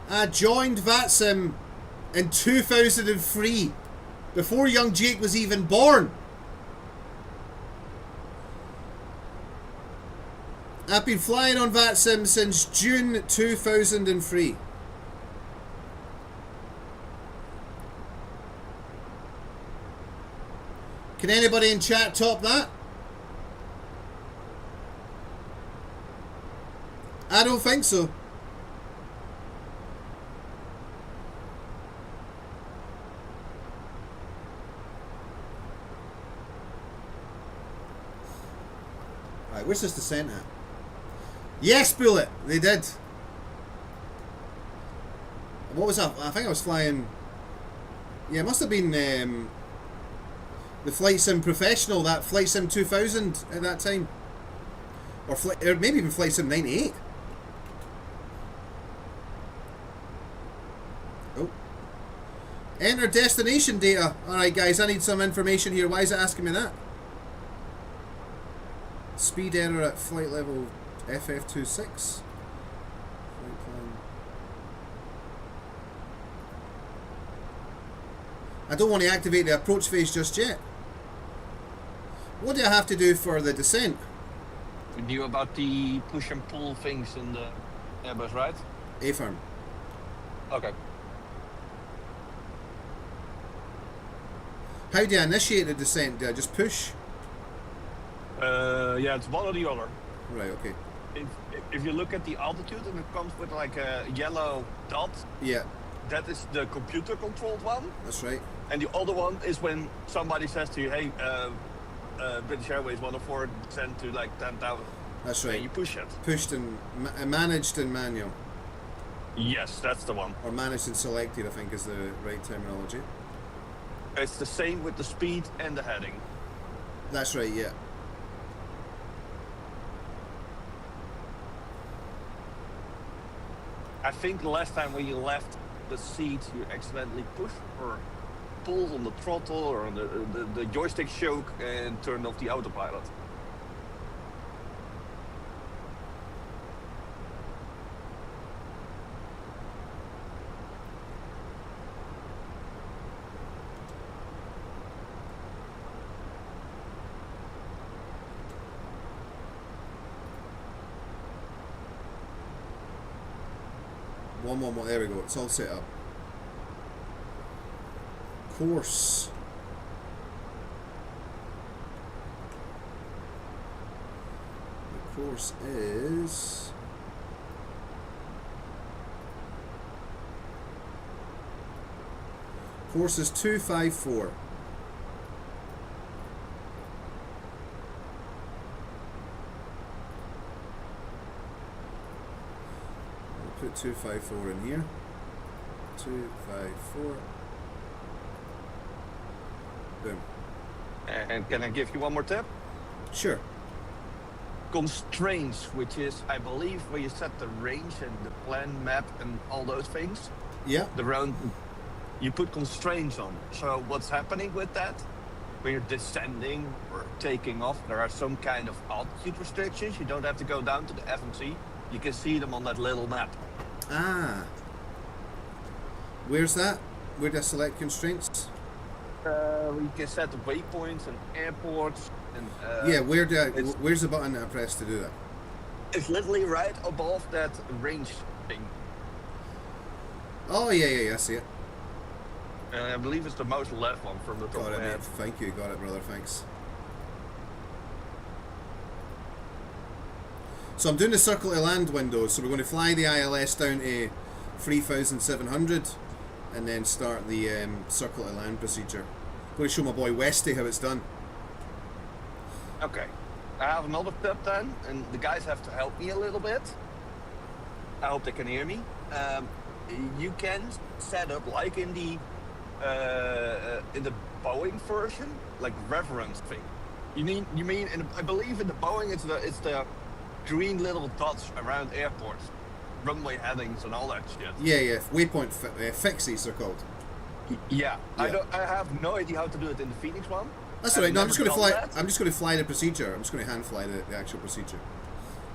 I joined VATSIM in 2003, before young Jake was even born. I've been flying on VATSIM since June 2003. Can anybody in chat top that? I don't think so. Right, where's this descent at? Yes, Bullet! They did. What was that? I think I was flying... Yeah, it must have been the Flight Sim Professional, that Flight Sim 2000 at that time. Or maybe even Flight Sim 98. Oh. Enter destination data. Alright guys, I need some information here. Why is it asking me that? Speed error at flight level FF26. I don't want to activate the approach phase just yet. What do I have to do for the descent? We knew about the push and pull things in the Airbus, right? A-firm. Okay. How do I initiate the descent? Do I just push? Yeah, it's one or the other. Right, okay. If you look at the altitude and it comes with like a yellow dot. Yeah. That is the computer controlled one. That's right. And the other one is when somebody says to you, hey, British Airways 104 descend to like 10,000. That's right. And you push it. Pushed and managed and manual. Yes, that's the one. Or managed and selected, I think is the right terminology. It's the same with the speed and the heading. That's right, yeah. I think the last time when you left the seat, you accidentally pushed or pulled on the throttle or on the joystick choke and turned off the autopilot. One, there we go, it's all set up. Course. The course is... Course is 254. Put 254 in here. 254. Boom. And can I give you one more tip? Sure. Constraints, which is, I believe, where you set the range and the plan map and all those things. Yeah. The round, you put constraints on. So what's happening with that? When you're descending or taking off, there are some kind of altitude restrictions. You don't have to go down to the FMC. You can see them on that little map. Ah. Where's that? Where do I select constraints? You can set the waypoints and airports. And, yeah, where's the button that I press to do that? It's literally right above that range thing. Oh, yeah, I see it. And I believe it's the most left one from the top Got of it, my head. mate. Thank you. Got it, brother. Thanks. So I'm doing the circle to land window. So we're going to fly the ILS down to 3,700 and then start the circle to land procedure. I'm going to show my boy Westy how it's done. Okay. I have another tip then, and the guys have to help me a little bit. I hope they can hear me. You can set up like in the Boeing version, like reference thing. You mean I believe in the Boeing it's the green little dots around airports, runway headings and all that shit. Yeah. Waypoint fixes are called. Yeah. I have no idea how to do it in the Phoenix one. That's alright. No, I'm just going to fly. I'm just going to fly the procedure. I'm just going to hand fly the actual procedure.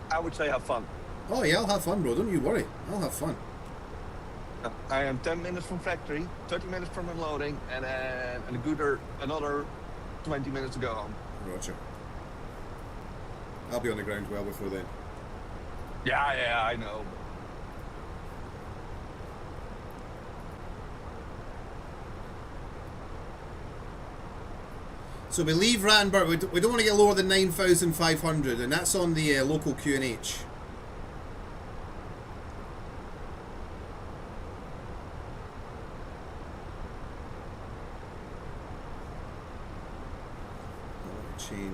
I would say have fun. Oh yeah, I'll have fun, bro. Don't you worry. I'll have fun. I am 10 minutes from factory, 30 minutes from unloading, and another 20 minutes to go home. Roger. I'll be on the ground well before then. Yeah, I know. So we leave Rattenberg. We don't want to get lower than 9,500, and that's on the local QNH. Change.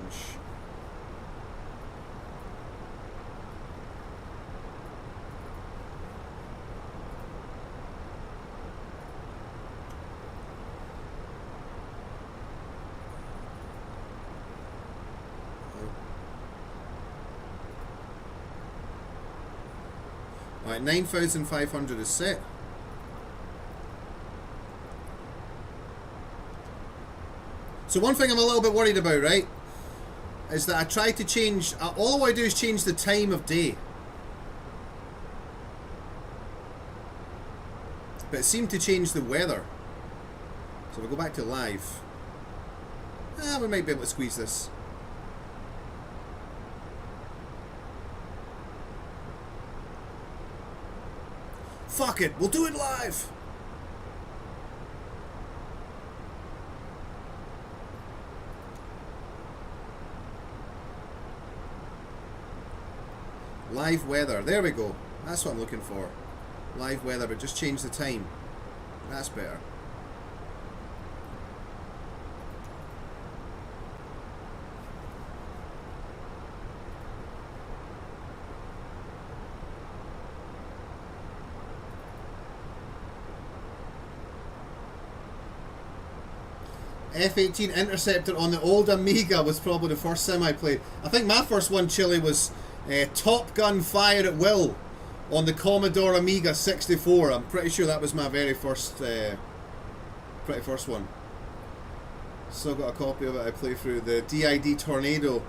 Alright, 9,500 is set. So one thing I'm a little bit worried about, right, is that I tried to change, all I do is change the time of day. But it seemed to change the weather. So we'll go back to live. We might be able to squeeze this. Fuck it, we'll do it live! Live weather, there we go. That's what I'm looking for. Live weather, but just change the time. That's better. F-18 Interceptor on the old Amiga was probably the first sim I played. I think my first one, Chile, was Top Gun Fire at Will on the Commodore Amiga 64. I'm pretty sure that was my very first one. Still got a copy of it I play through. The DID Tornado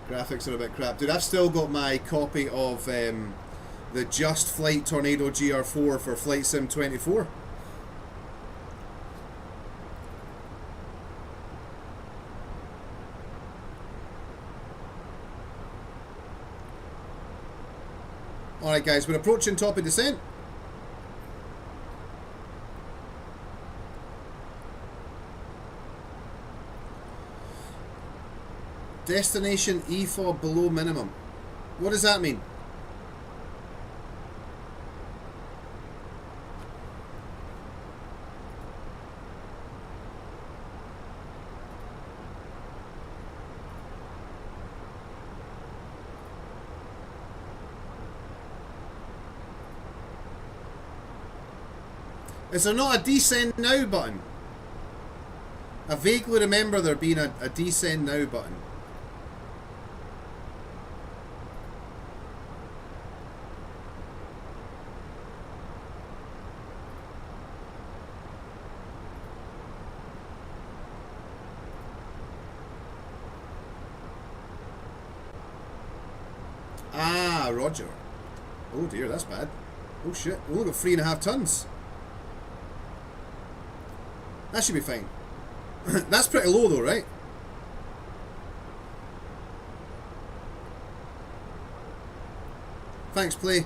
graphics are a bit crap. Dude, I've still got my copy of the Just Flight Tornado GR4 for Flight Sim 24. Alright guys, we're approaching top of descent. Destination EFOB below minimum. What does that mean? Is there not a descend now button? I vaguely remember there being a descend now button. Ah, roger. Oh dear, that's bad. Oh shit, we only got 3.5 tons. That should be fine. That's pretty low though, right? Thanks, play.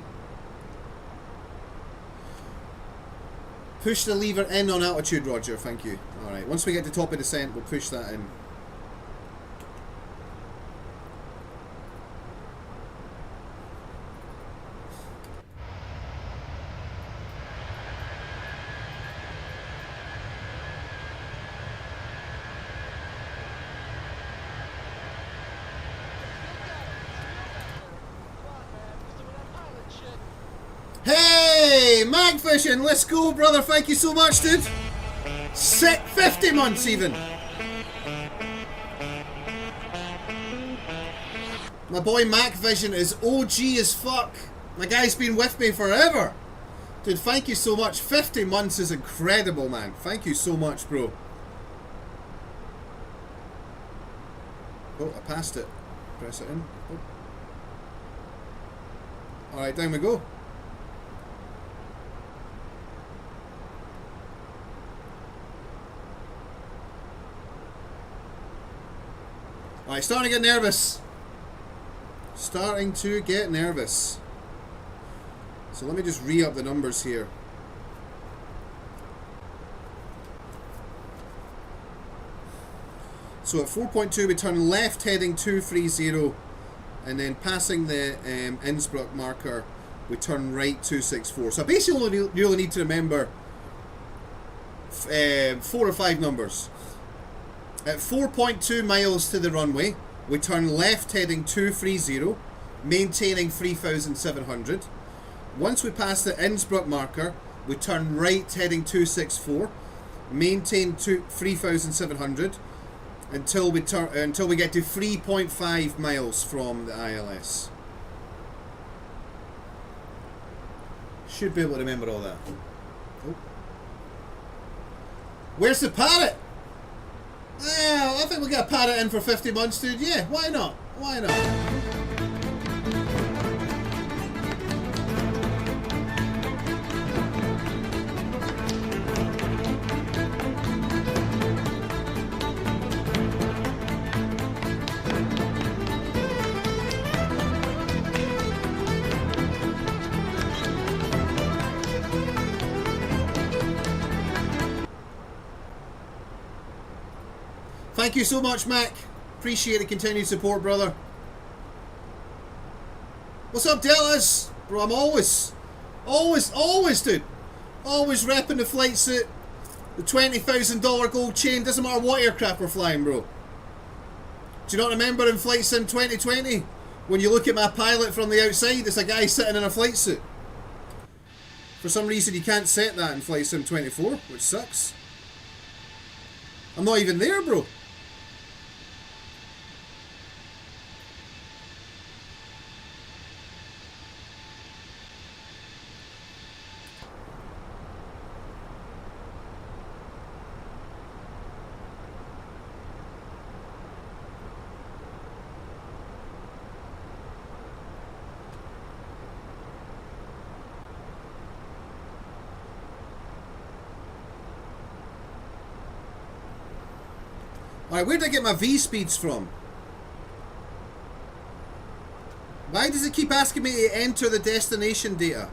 Push the lever in on altitude, Roger, thank you. Alright, once we get to top of descent, we'll push that in. Magfishing, let's go, brother. Thank you so much, dude. 50 months even. My boy Macvision is OG as fuck. My guy's been with me forever. Dude, thank you so much. 50 months is incredible, man. Thank you so much, bro. Oh, I passed it. Press it in. Oh. Alright, down we go. Alright, starting to get nervous. Starting to get nervous. So let me just re-up the numbers here. So at 4.2 we turn left heading 230, and then passing the Innsbruck marker we turn right 264. So I basically only really need to remember 4 or 5 numbers. At 4.2 miles to the runway, we turn left heading 230, maintaining 3,700. Once we pass the Innsbruck marker, we turn right heading 264, maintain 3,700 until we get to 3.5 miles from the ILS. Should be able to remember all that. Oh. Where's the parrot? Well, I think we got a parrot in for 50 months, dude. Yeah, why not? Why not? Thank you so much, Mac. Appreciate the continued support, brother. What's up, Deltas? Bro, I'm always, dude. Always repping the flight suit. The $20,000 gold chain. Doesn't matter what aircraft we're flying, bro. Do you not remember in Flight Sim 2020? When you look at my pilot from the outside, it's a guy sitting in a flight suit. For some reason, you can't set that in Flight Sim 24, which sucks. I'm not even there, bro. Alright, where did I get my V-speeds from? Why does it keep asking me to enter the destination data?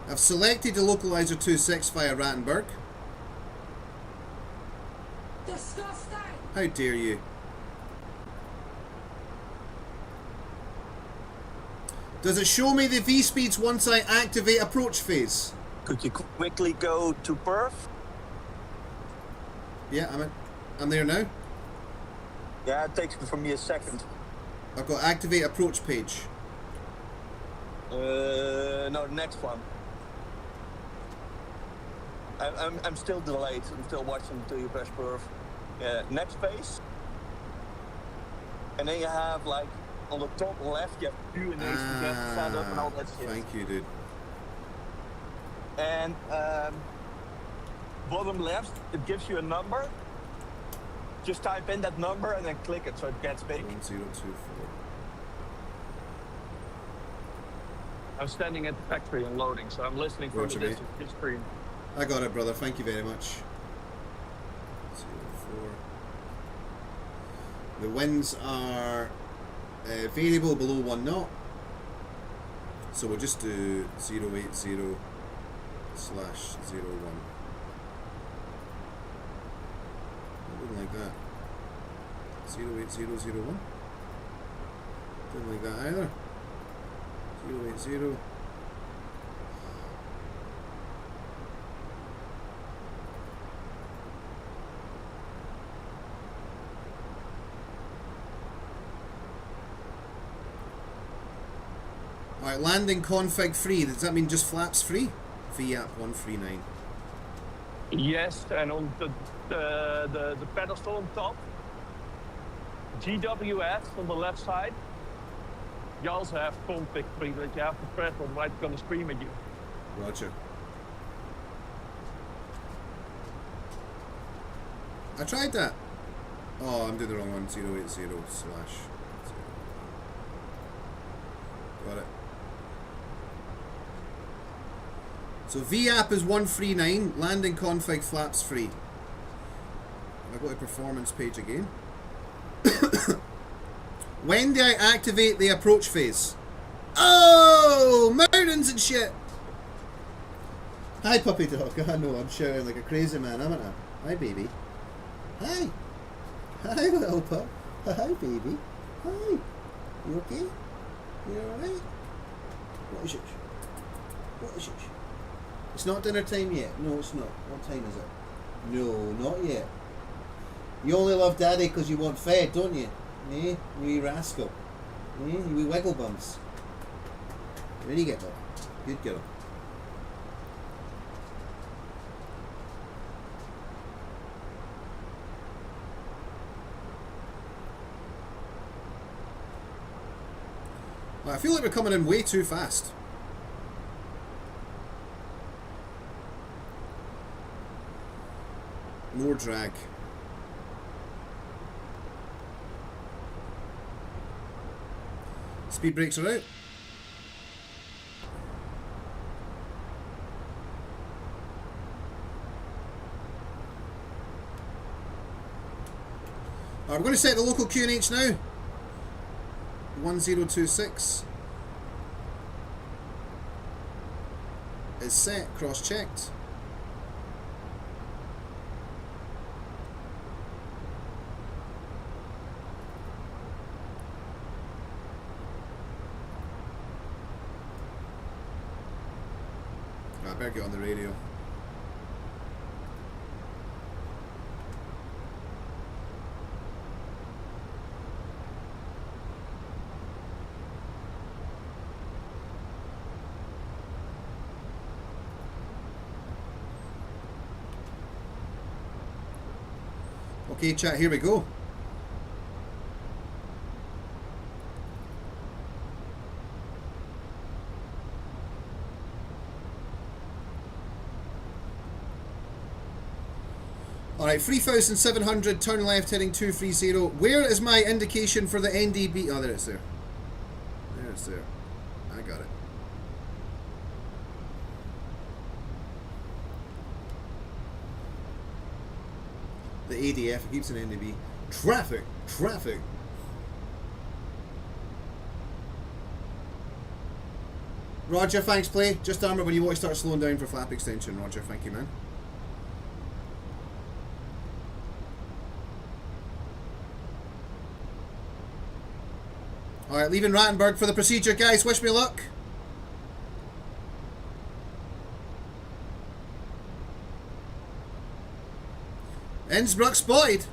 I've selected the localizer 26 via Rattenberg. Disgusting! How dare you? Does it show me the V-speeds once I activate approach phase? Could you quickly go to perf? Yeah, I'm there now. Yeah, it takes for me a second. I've got activate approach page. No, the next one. I'm still delayed. I'm still watching until you press perf. Next phase. And then you have like on the top left, you have Q&A set up and all that shit. Thank you, dude. And bottom left, it gives you a number. Just type in that number and then click it so it gets big. 1024. I'm standing at the factory and loading, so I'm listening for the distance screen. I got it, brother. Thank you very much. 04. The winds are variable below 1 knot. So we'll just do 080/01. Didn't like that. 08001. Didn't like that either. 080. Alright, landing config free. Does that mean just flaps free? VAP 139. Yes, and on the pedestal on top, GWS on the left side, you also have config free that you have to press on right it's gonna scream at you. Roger. I tried that. Oh, I'm doing the wrong one. 080/0. Got it. So VAP is 139, landing config flaps free. I go to performance page again. When do I activate the approach phase? Oh, mountains and shit. Hi, puppy dog. I know I'm shouting like a crazy man, haven't I? Hi, baby. Hi. Hi, little pup. Hi, baby. Hi. You okay? You alright? What is it? What is it? It's not dinner time yet. No, it's not. What time is it? No, not yet. You only love Daddy because you want fed, don't you? Eh? You wee rascal. Eh? You wee wiggle bums. Very good, girl. Good girl. I feel like we're coming in way too fast. More drag. Speed brakes are out. Alright, we're going to set the local QNH now. 1026 is set, cross-checked. I better get on the radio. Okay, chat, here we go. Alright, 3,700, turn left, heading 230. Where is my indication for the NDB? Oh, there it's there. There it's there. I got it. The ADF, it keeps an NDB. Traffic! Traffic! Roger, thanks, play. Just armor when you want to start slowing down for flap extension. Roger, thank you, man. Alright, leaving Rattenberg for the procedure, guys. Wish me luck. Innsbruck spotted.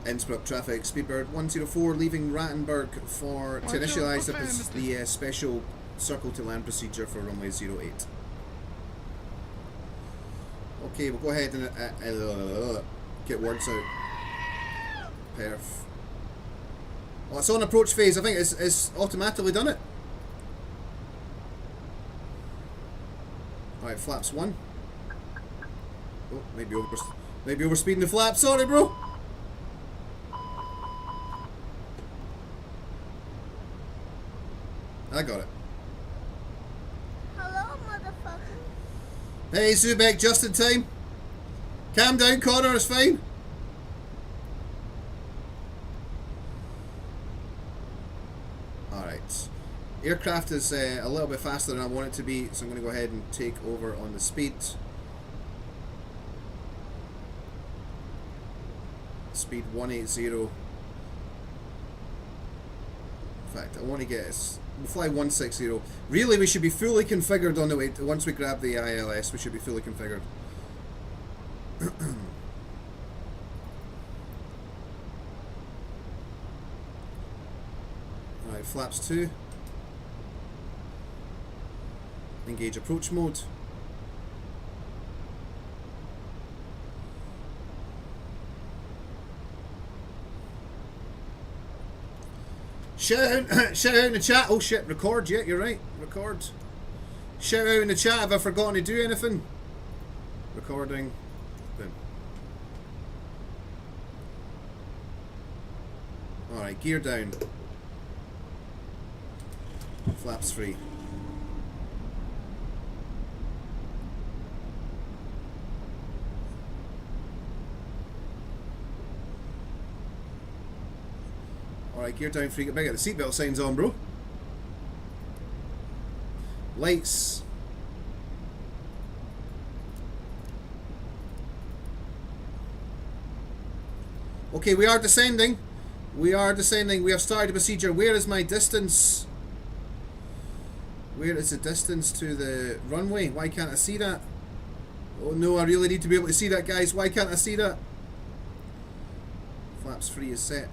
Innsbruck traffic, Speedbird 104 leaving Rattenberg to initialise the special circle to land procedure for runway 08. Okay, we'll go ahead and get words out. Perf. Oh, it's on approach phase. I think it's automatically done it. Alright, flaps 1. Oh, maybe overspeeding the flap. Sorry, bro. I got it. Hello, motherfucker. Hey, Zubek, just in time. Calm down, Connor, it's fine. Alright. Aircraft is a little bit faster than I want it to be, so I'm going to go ahead and take over on the speed. Speed 180. In fact, I want to get us. We'll fly 160. Really, we should be fully configured on the way. Once we grab the ILS, we should be fully configured. Alright, flaps 2. Engage approach mode. Shout out in the chat. Oh shit, record. Yeah, you're right. Record. Shout out in the chat if I've forgotten to do anything. Recording. Boom. Alright, gear down. Flaps free. Alright, gear down free. Get the seatbelt signs on, bro. Lights. Okay, we are descending. We are descending. We have started a procedure. Where is my distance? Where is the distance to the runway? Why can't I see that? Oh no, I really need to be able to see that, guys. Why can't I see that? Flaps free is set.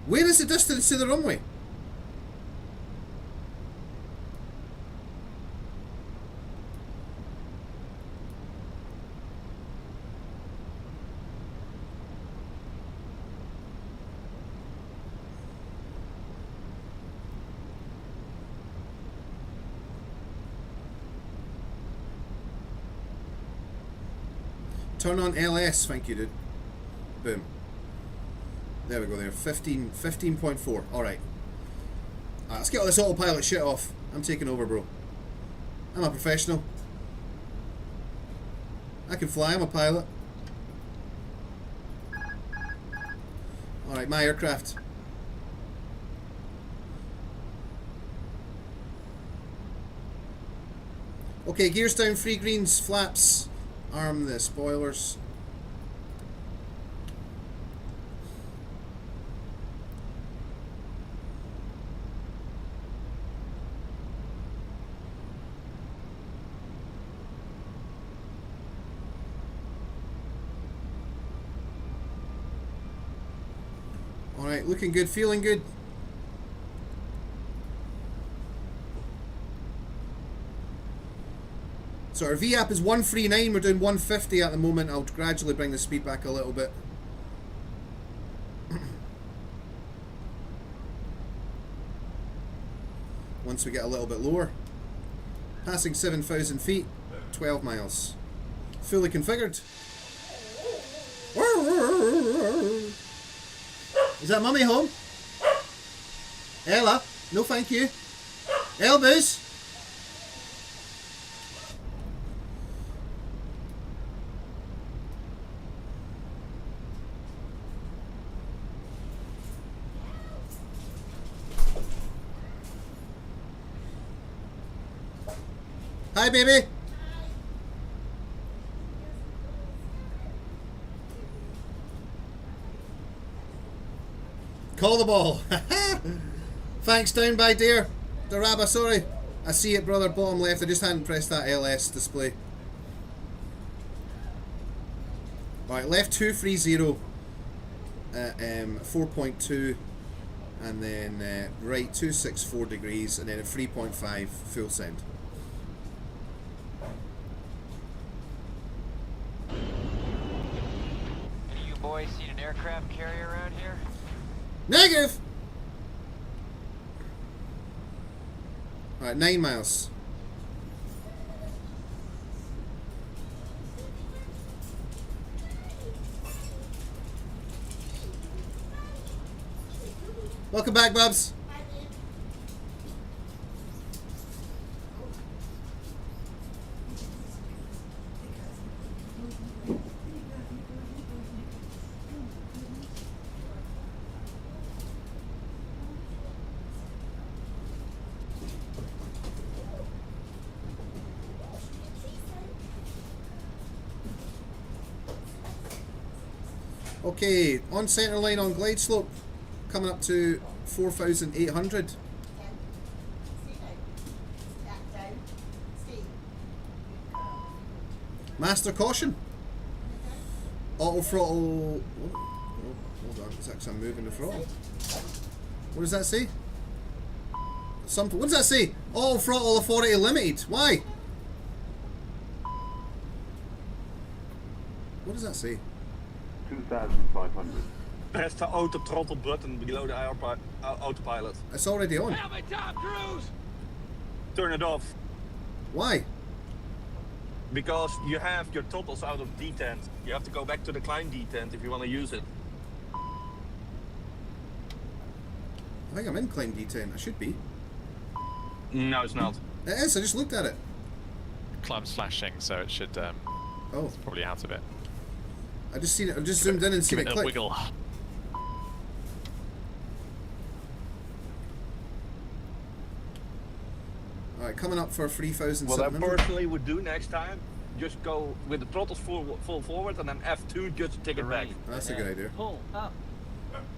Where is the distance to the runway? Turn on LS, thank you, dude. Boom. There we go there. 15.4. Alright. Let's get all this autopilot shit off. I'm taking over, bro. I'm a professional. I can fly, I'm a pilot. Alright, my aircraft. Okay, gears down, 3 greens, flaps. Arm the spoilers. Alright, looking good, feeling good. So our VAP is 139, we're doing 150 at the moment. I'll gradually bring the speed back a little bit. Once we get a little bit lower. Passing 7,000 feet, 12 miles. Fully configured. Is that mummy home? Ella? No thank you. AIRBUS? Hi, baby. Call the ball. Thanks, down by dear. Daraba, sorry. I see it, brother, bottom left. I just hadn't pressed that LS display. Alright, left 230. 4.2. And then right 264 degrees. And then at 3.5, full send. Boys, seen an aircraft carrier around here? Negative! Alright, 9 miles. Welcome back, Bubs. Okay, on centre line on glide slope, coming up to 4,800. Master caution. Auto throttle. Oh, hold on, it's actually I'm moving the throttle. What does that say? Something. What does that say? Auto throttle authority limited. Why? What does that say? 2,500. Press the auto throttle button below the autopilot. It's already on. Turn it off. Why? Because you have your throttles out of detent. You have to go back to the climb detent if you want to use it. I think I'm in climb detent. I should be. No, it's not. It is. I just looked at it. Climb slashing, so it should. Oh, it's probably out of it. I just seen it. I just zoomed in and seen it click. Wiggle. Alright, coming up for 3,700. What I personally would do next time, just go with the throttles full forward and then F2 just to take it back. That's a good idea. Pull up.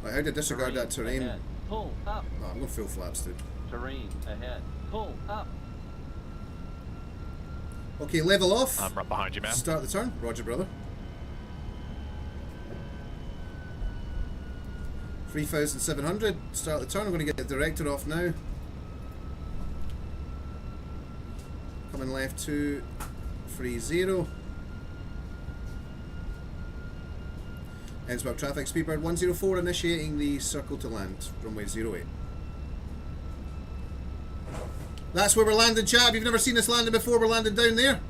Right, how to disregard that terrain? Ahead. Pull up. Oh, I'm going full flaps, dude. Terrain ahead. Pull up. Okay, level off. I'm right behind you, man. Start the turn. Roger, brother. 3,700. Start the turn. I'm going to get the director off now. Coming left 230. Enswell traffic, Speedbird 104 initiating the circle to land, runway 08. That's where we're landing, chap. You've never seen us landing before. We're landing down there.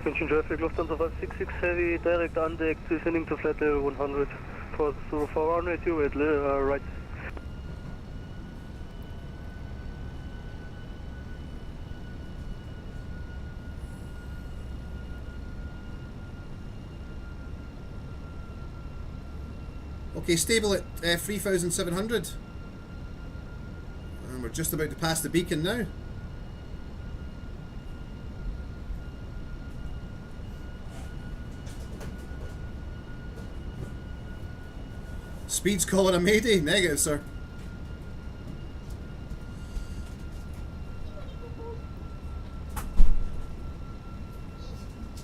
Attention traffic, Lufthansa 566 Heavy, direct on deck, descending to flat level 100. For runway 28, right. Okay, stable at 3,700. And we're just about to pass the beacon now. Speed's calling a mayday. Negative, sir.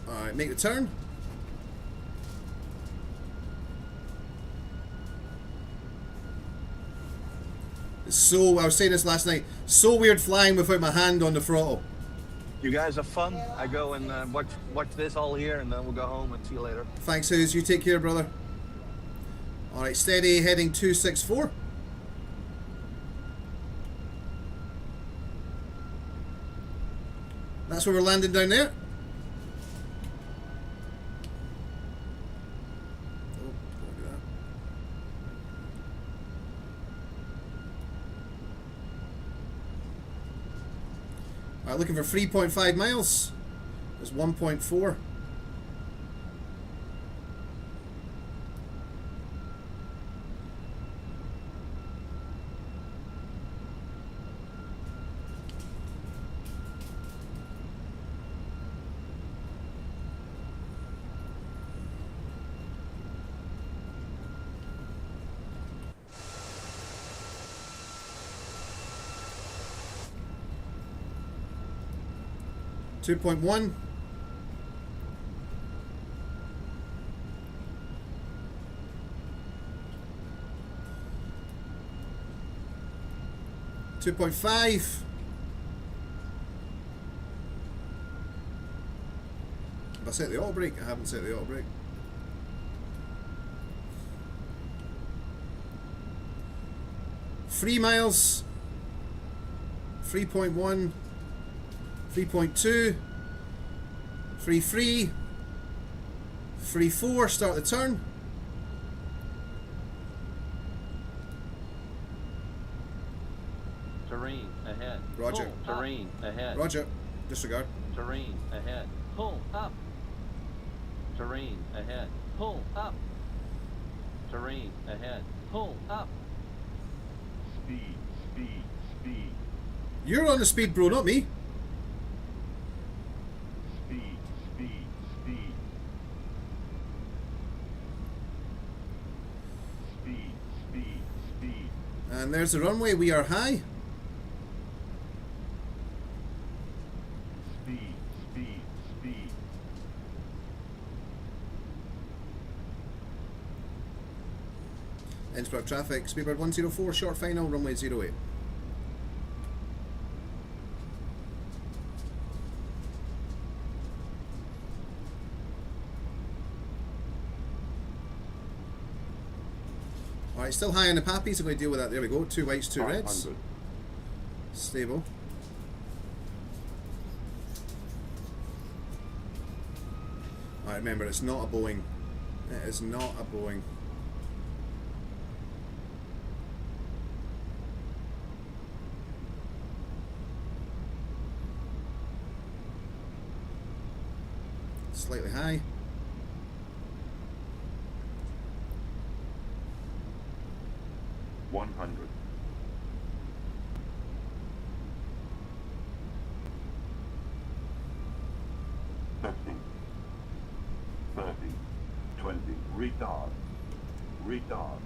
Alright, make the turn. It's so, I was saying this last night, so weird flying without my hand on the throttle. You guys have fun. I go and watch this all here, and then we'll go home and see you later. Thanks, Hughes. You take care, brother. Alright, steady, heading 264. That's where we're landing down there. Oh, don't do that. Alright, looking for 3.5 miles. There's 1.4. Two point one. Two point five. Have I set the auto brake? I haven't set the auto brake. Three miles. 3.1. 3.2, 3.3, 3.4, start the turn. Terrain ahead. Roger. Pull. Terrain ahead. Roger. Disregard. Terrain ahead. Pull up. Terrain ahead. Pull up. Terrain ahead. Pull up. Speed, speed, speed. You're on the speed, bro, not me. Speed, speed, speed. Speed, speed, speed. And there's the runway. We are high. Speed, speed, speed. Innsbruck traffic. Speedbird 104, short final, runway 08. Alright, still high on the pappies. I'm going to deal with that. There we go. 2 whites, 2 reds. Stable. Alright, remember, it's not a Boeing. It is not a Boeing. Slightly high. $100. 15, 30, 20. Retard. Retard.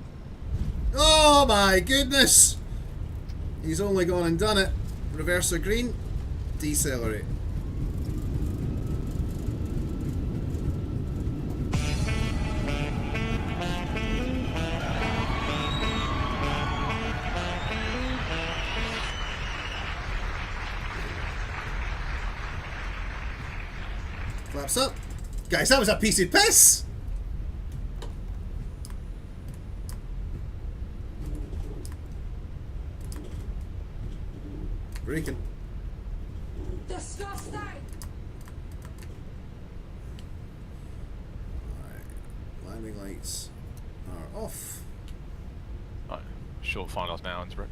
Oh my goodness! He's only gone and done it. Reverse or green. Decelerate. Flaps up. Guys, that was a piece of piss! Braking. Disgusting! Landing lights are off. Right, short finals now, Innsbruck.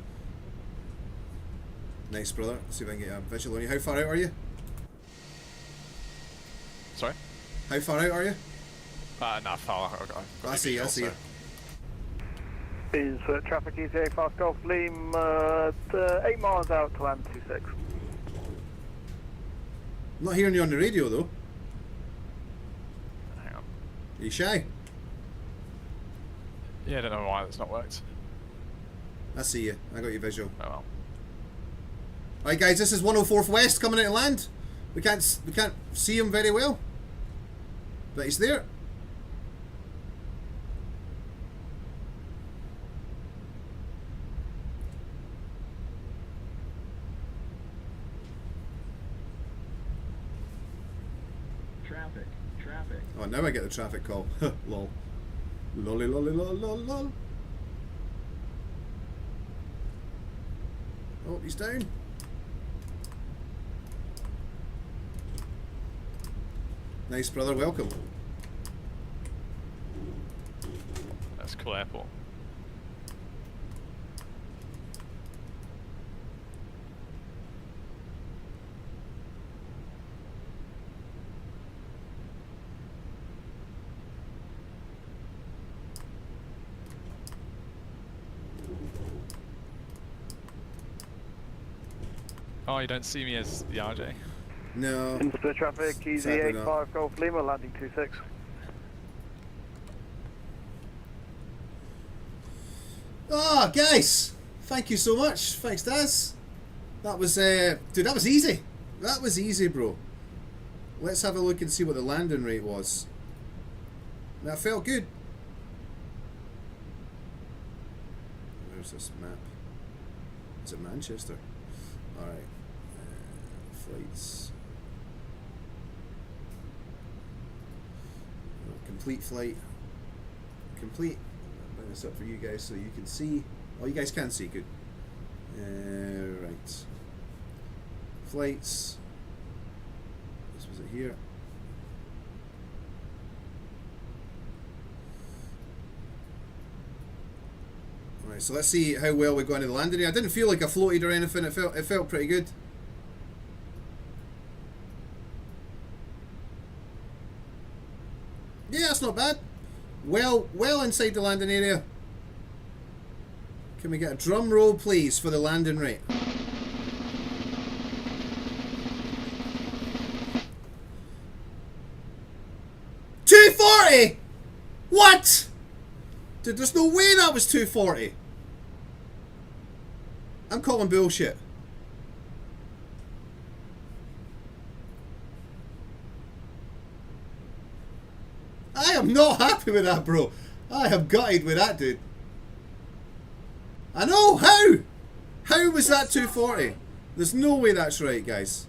Nice, brother. Let's see if I can get a visual on you. How far out are you? Sorry? How far out are you? Not far. I see you, I see you. Is traffic ETA fast Golf Lima 8 miles out to land 26. I'm not hearing you on the radio though. Hang on. Are you shy? Yeah, I don't know why that's not worked. I see you. I got your visual. Oh well. Right, guys, this is 104th West coming into land. We can't see him very well, but he's there. Traffic. Oh, now I get the traffic call. Lol. Lolly lolly lol lol lol. Oh, he's down. Nice, brother. Welcome. That's a cool airport. Oh, you don't see me as the RJ? No. Into traffic, easy 85 Golf Lima, landing 26. Oh, guys! Thank you so much. Thanks, Daz. That was, dude, that was easy. That was easy, bro. Let's have a look and see what the landing rate was. That felt good. Where's this map? Is it Manchester? Alright. Flights. Complete flight. Complete. I'll bring this up for you guys so you can see. Oh, you guys can see. Good. Right. Flights. This was it here. Alright, so let's see how well we got into the landing here. I didn't feel like I floated or anything. It felt pretty good. Yeah, that's not bad. Well inside the landing area. Can we get a drum roll, please, for the landing rate? $240! What? Dude, there's no way that was 240. I'm calling bullshit. I am not happy with that, bro. I am gutted with that, dude. I know, how? How was that 240? There's no way that's right, guys.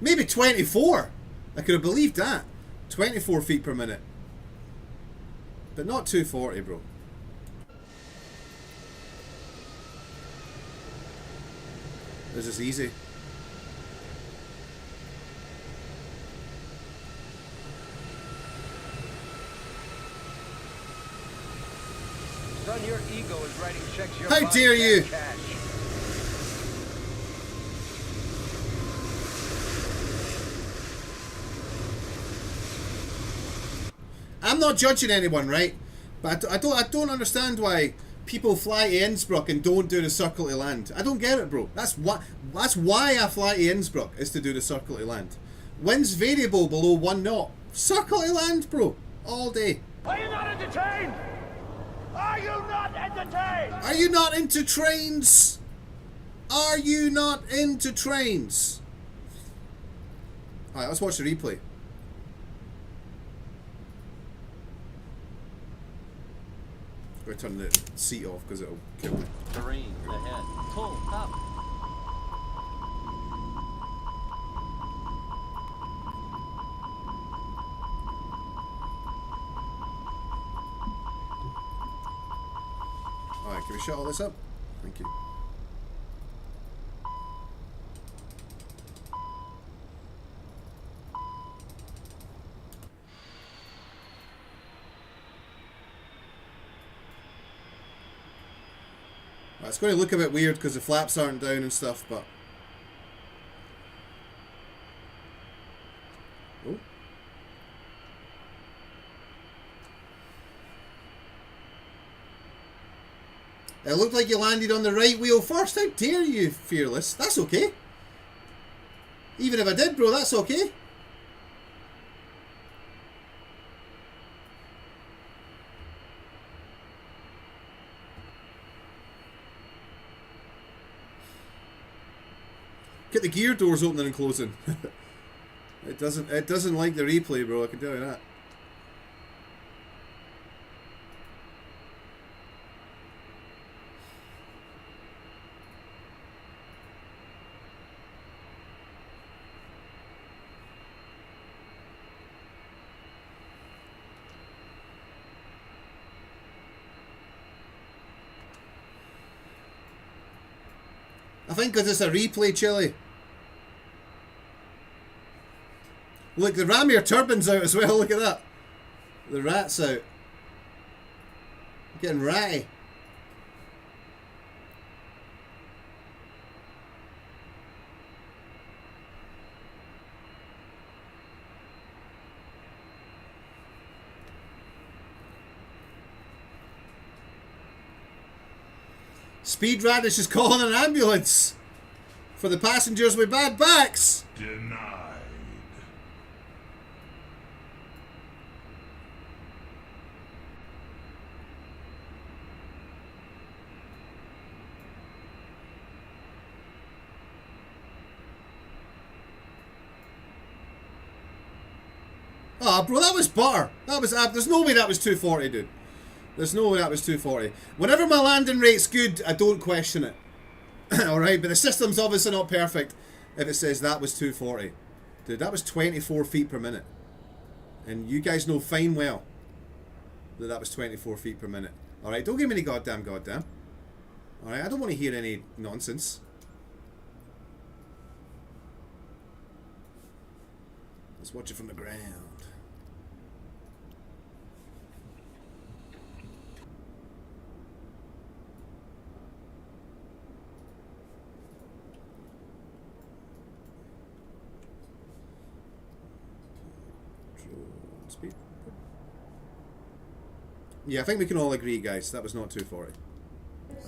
Maybe 24. I could have believed that. 24 feet per minute. But not 240, bro. This is easy. Son, your ego is writing checks your How body dare you? can't cash. I'm not judging anyone, right? But I don't understand why people fly to Innsbruck and don't do the circle to land. I don't get it, bro. That's why I fly to Innsbruck, is to do the circle to land. Wind's variable below 1 knot. Circle to land, bro. All day. Are you not entertained? Are you not entertained? Are you not into trains? Are you not into trains? Alright, let's watch the replay. I'm going to turn the seat off because it'll kill me. Terrain ahead. Pull up. Alright, can we shut all this up? Thank you. It's going to look a bit weird because the flaps aren't down and stuff, but... Oh. It looked like you landed on the right wheel first. How dare you, Fearless? That's okay. Even if I did, bro, that's okay. Get the gear doors opening and closing. It doesn't like the replay, bro, I can tell you that. I think because it's a replay, Chili. Look, the ram air turbine's out as well, look at that. The rat's out. Getting ratty. Speed Radish is calling an ambulance for the passengers with bad backs. Denied. Oh, bro, that was butter. That was there's no way that was 240, dude. There's no way that was 240. Whenever my landing rate's good, I don't question it. Alright, but the system's obviously not perfect if it says that was 240. Dude, that was 24 feet per minute. And you guys know fine well that that was 24 feet per minute. Alright, don't give me any goddamn. Alright, I don't want to hear any nonsense. Let's watch it from the ground. Speed. Yeah, I think we can all agree, guys, that was not 240.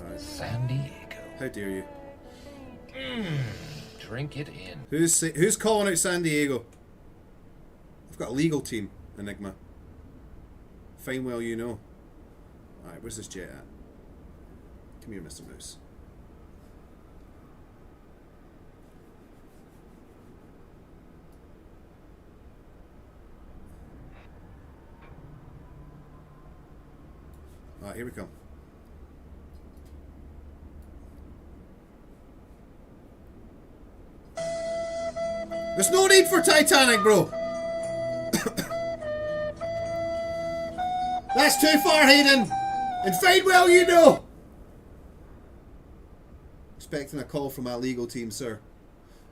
Right. San Diego. How dare you? Drink it in. Who's calling out San Diego? I've got a legal team, Enigma. Fine well you know. Alright, where's this jet at? Come here, Mr. Moose. Alright, here we come. There's no need for Titanic, bro! That's too far, Hayden! And fine well you know! Expecting a call from our legal team, sir.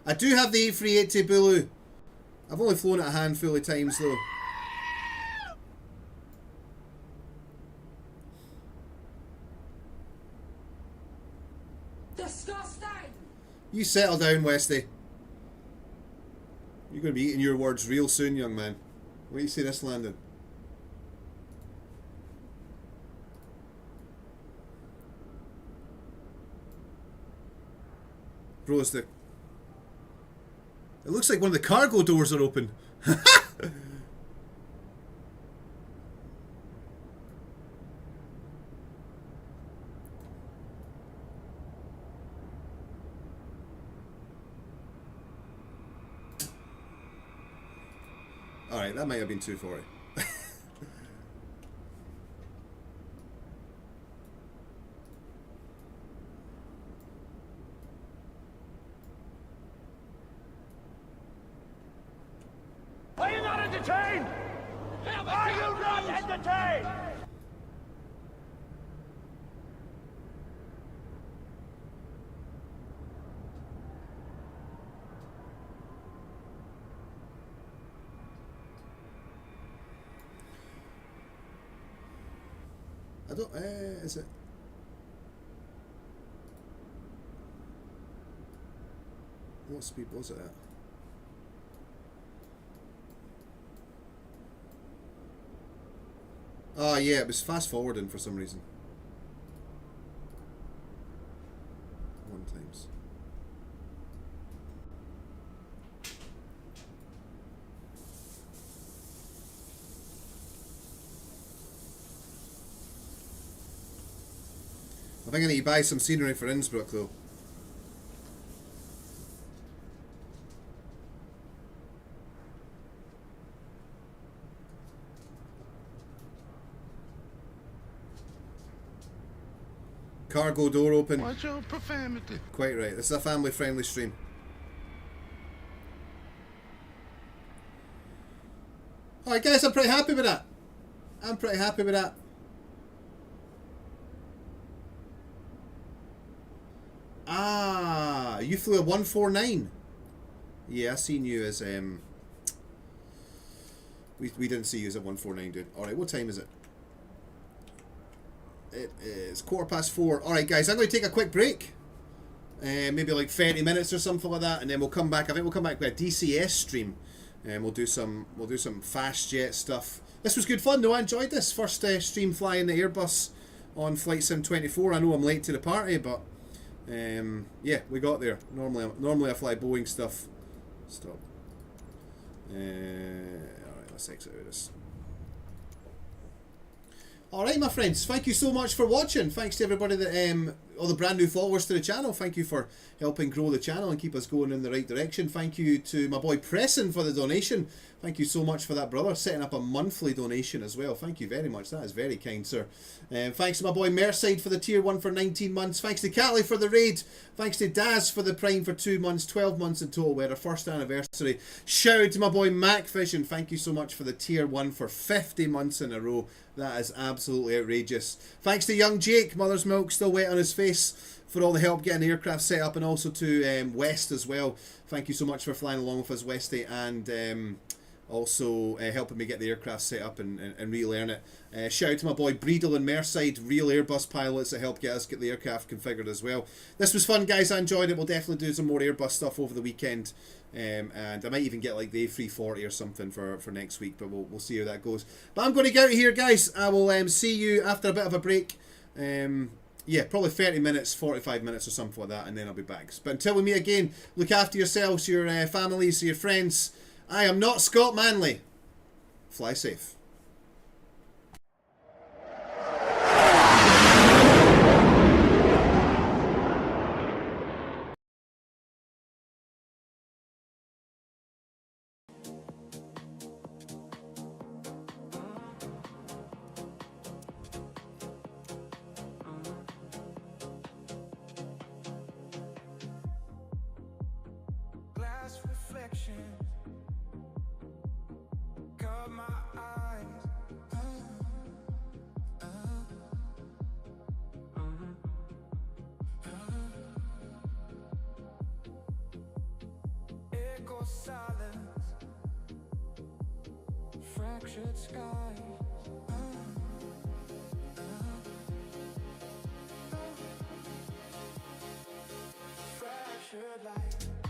I do have the A380 Bulu. I've only flown it a handful of times, though. Disgusting! You settle down, Westy. You're going to be eating your words real soon, young man. Wait till you see this landing. Bro, it's the... It looks like one of the cargo doors are open. Alright, that might have been 240. Are you not entertained? Are you not entertained? I don't, is it? What speed was it at? Oh yeah, it was fast forwarding for some reason. 1 times. I think I need to buy some scenery for Innsbruck though. Cargo door open. Watch your profanity. Quite right. This is a family-friendly stream. Alright guys, I'm pretty happy with that. I'm pretty happy with that. Ah, you flew a 149. Yeah, I seen you as we didn't see you as a 149, dude. Alright, what time is it? It is 4:15. Alright guys, I'm going to take a quick break. Maybe like 30 minutes or something like that, and then we'll come back. I think we'll come back with a DCS stream. And we'll do some fast jet stuff. This was good fun though. I enjoyed this first stream flying the Airbus on Flight Sim 24. I know I'm late to the party, but yeah, we got there. Normally I fly Boeing stuff. Stop. Alright, let's exit out of this. Alright my friends, thank you so much for watching. Thanks to everybody that all the brand new followers to the channel. Thank you for helping grow the channel and keep us going in the right direction. Thank you to my boy Preston for the donation. Thank you so much for that, brother. Setting up a monthly donation as well. Thank you very much. That is very kind, sir. Thanks to my boy Merside for the tier 1 for 19 months. Thanks to Catley for the raid. Thanks to Daz for the prime for 2 months. 12 months in total. We had our first anniversary. Shout out to my boy Macfish, and thank you so much for the tier 1 for 50 months in a row. That is absolutely outrageous. Thanks to young Jake, Mother's Milk, still wet on his face, for all the help getting the aircraft set up, and also to West as well. Thank you so much for flying along with us, Westy, and also helping me get the aircraft set up and relearn it. Shout out to my boy Breedle and Merside, real Airbus pilots that helped get the aircraft configured as well. This was fun, guys. I enjoyed it. We'll definitely do some more Airbus stuff over the weekend. And I might even get like the A340 or something for next week, but we'll see how that goes. But I'm going to get out of here, guys. I will see you after a bit of a break. Yeah, probably 30 minutes, 45 minutes or something like that, and then I'll be back. But until we meet again, look after yourselves, your families, your friends. I am not Scott Manley. Fly safe. Glass reflection. Got my eyes. Echo silence. Fractured skies. Fractured light.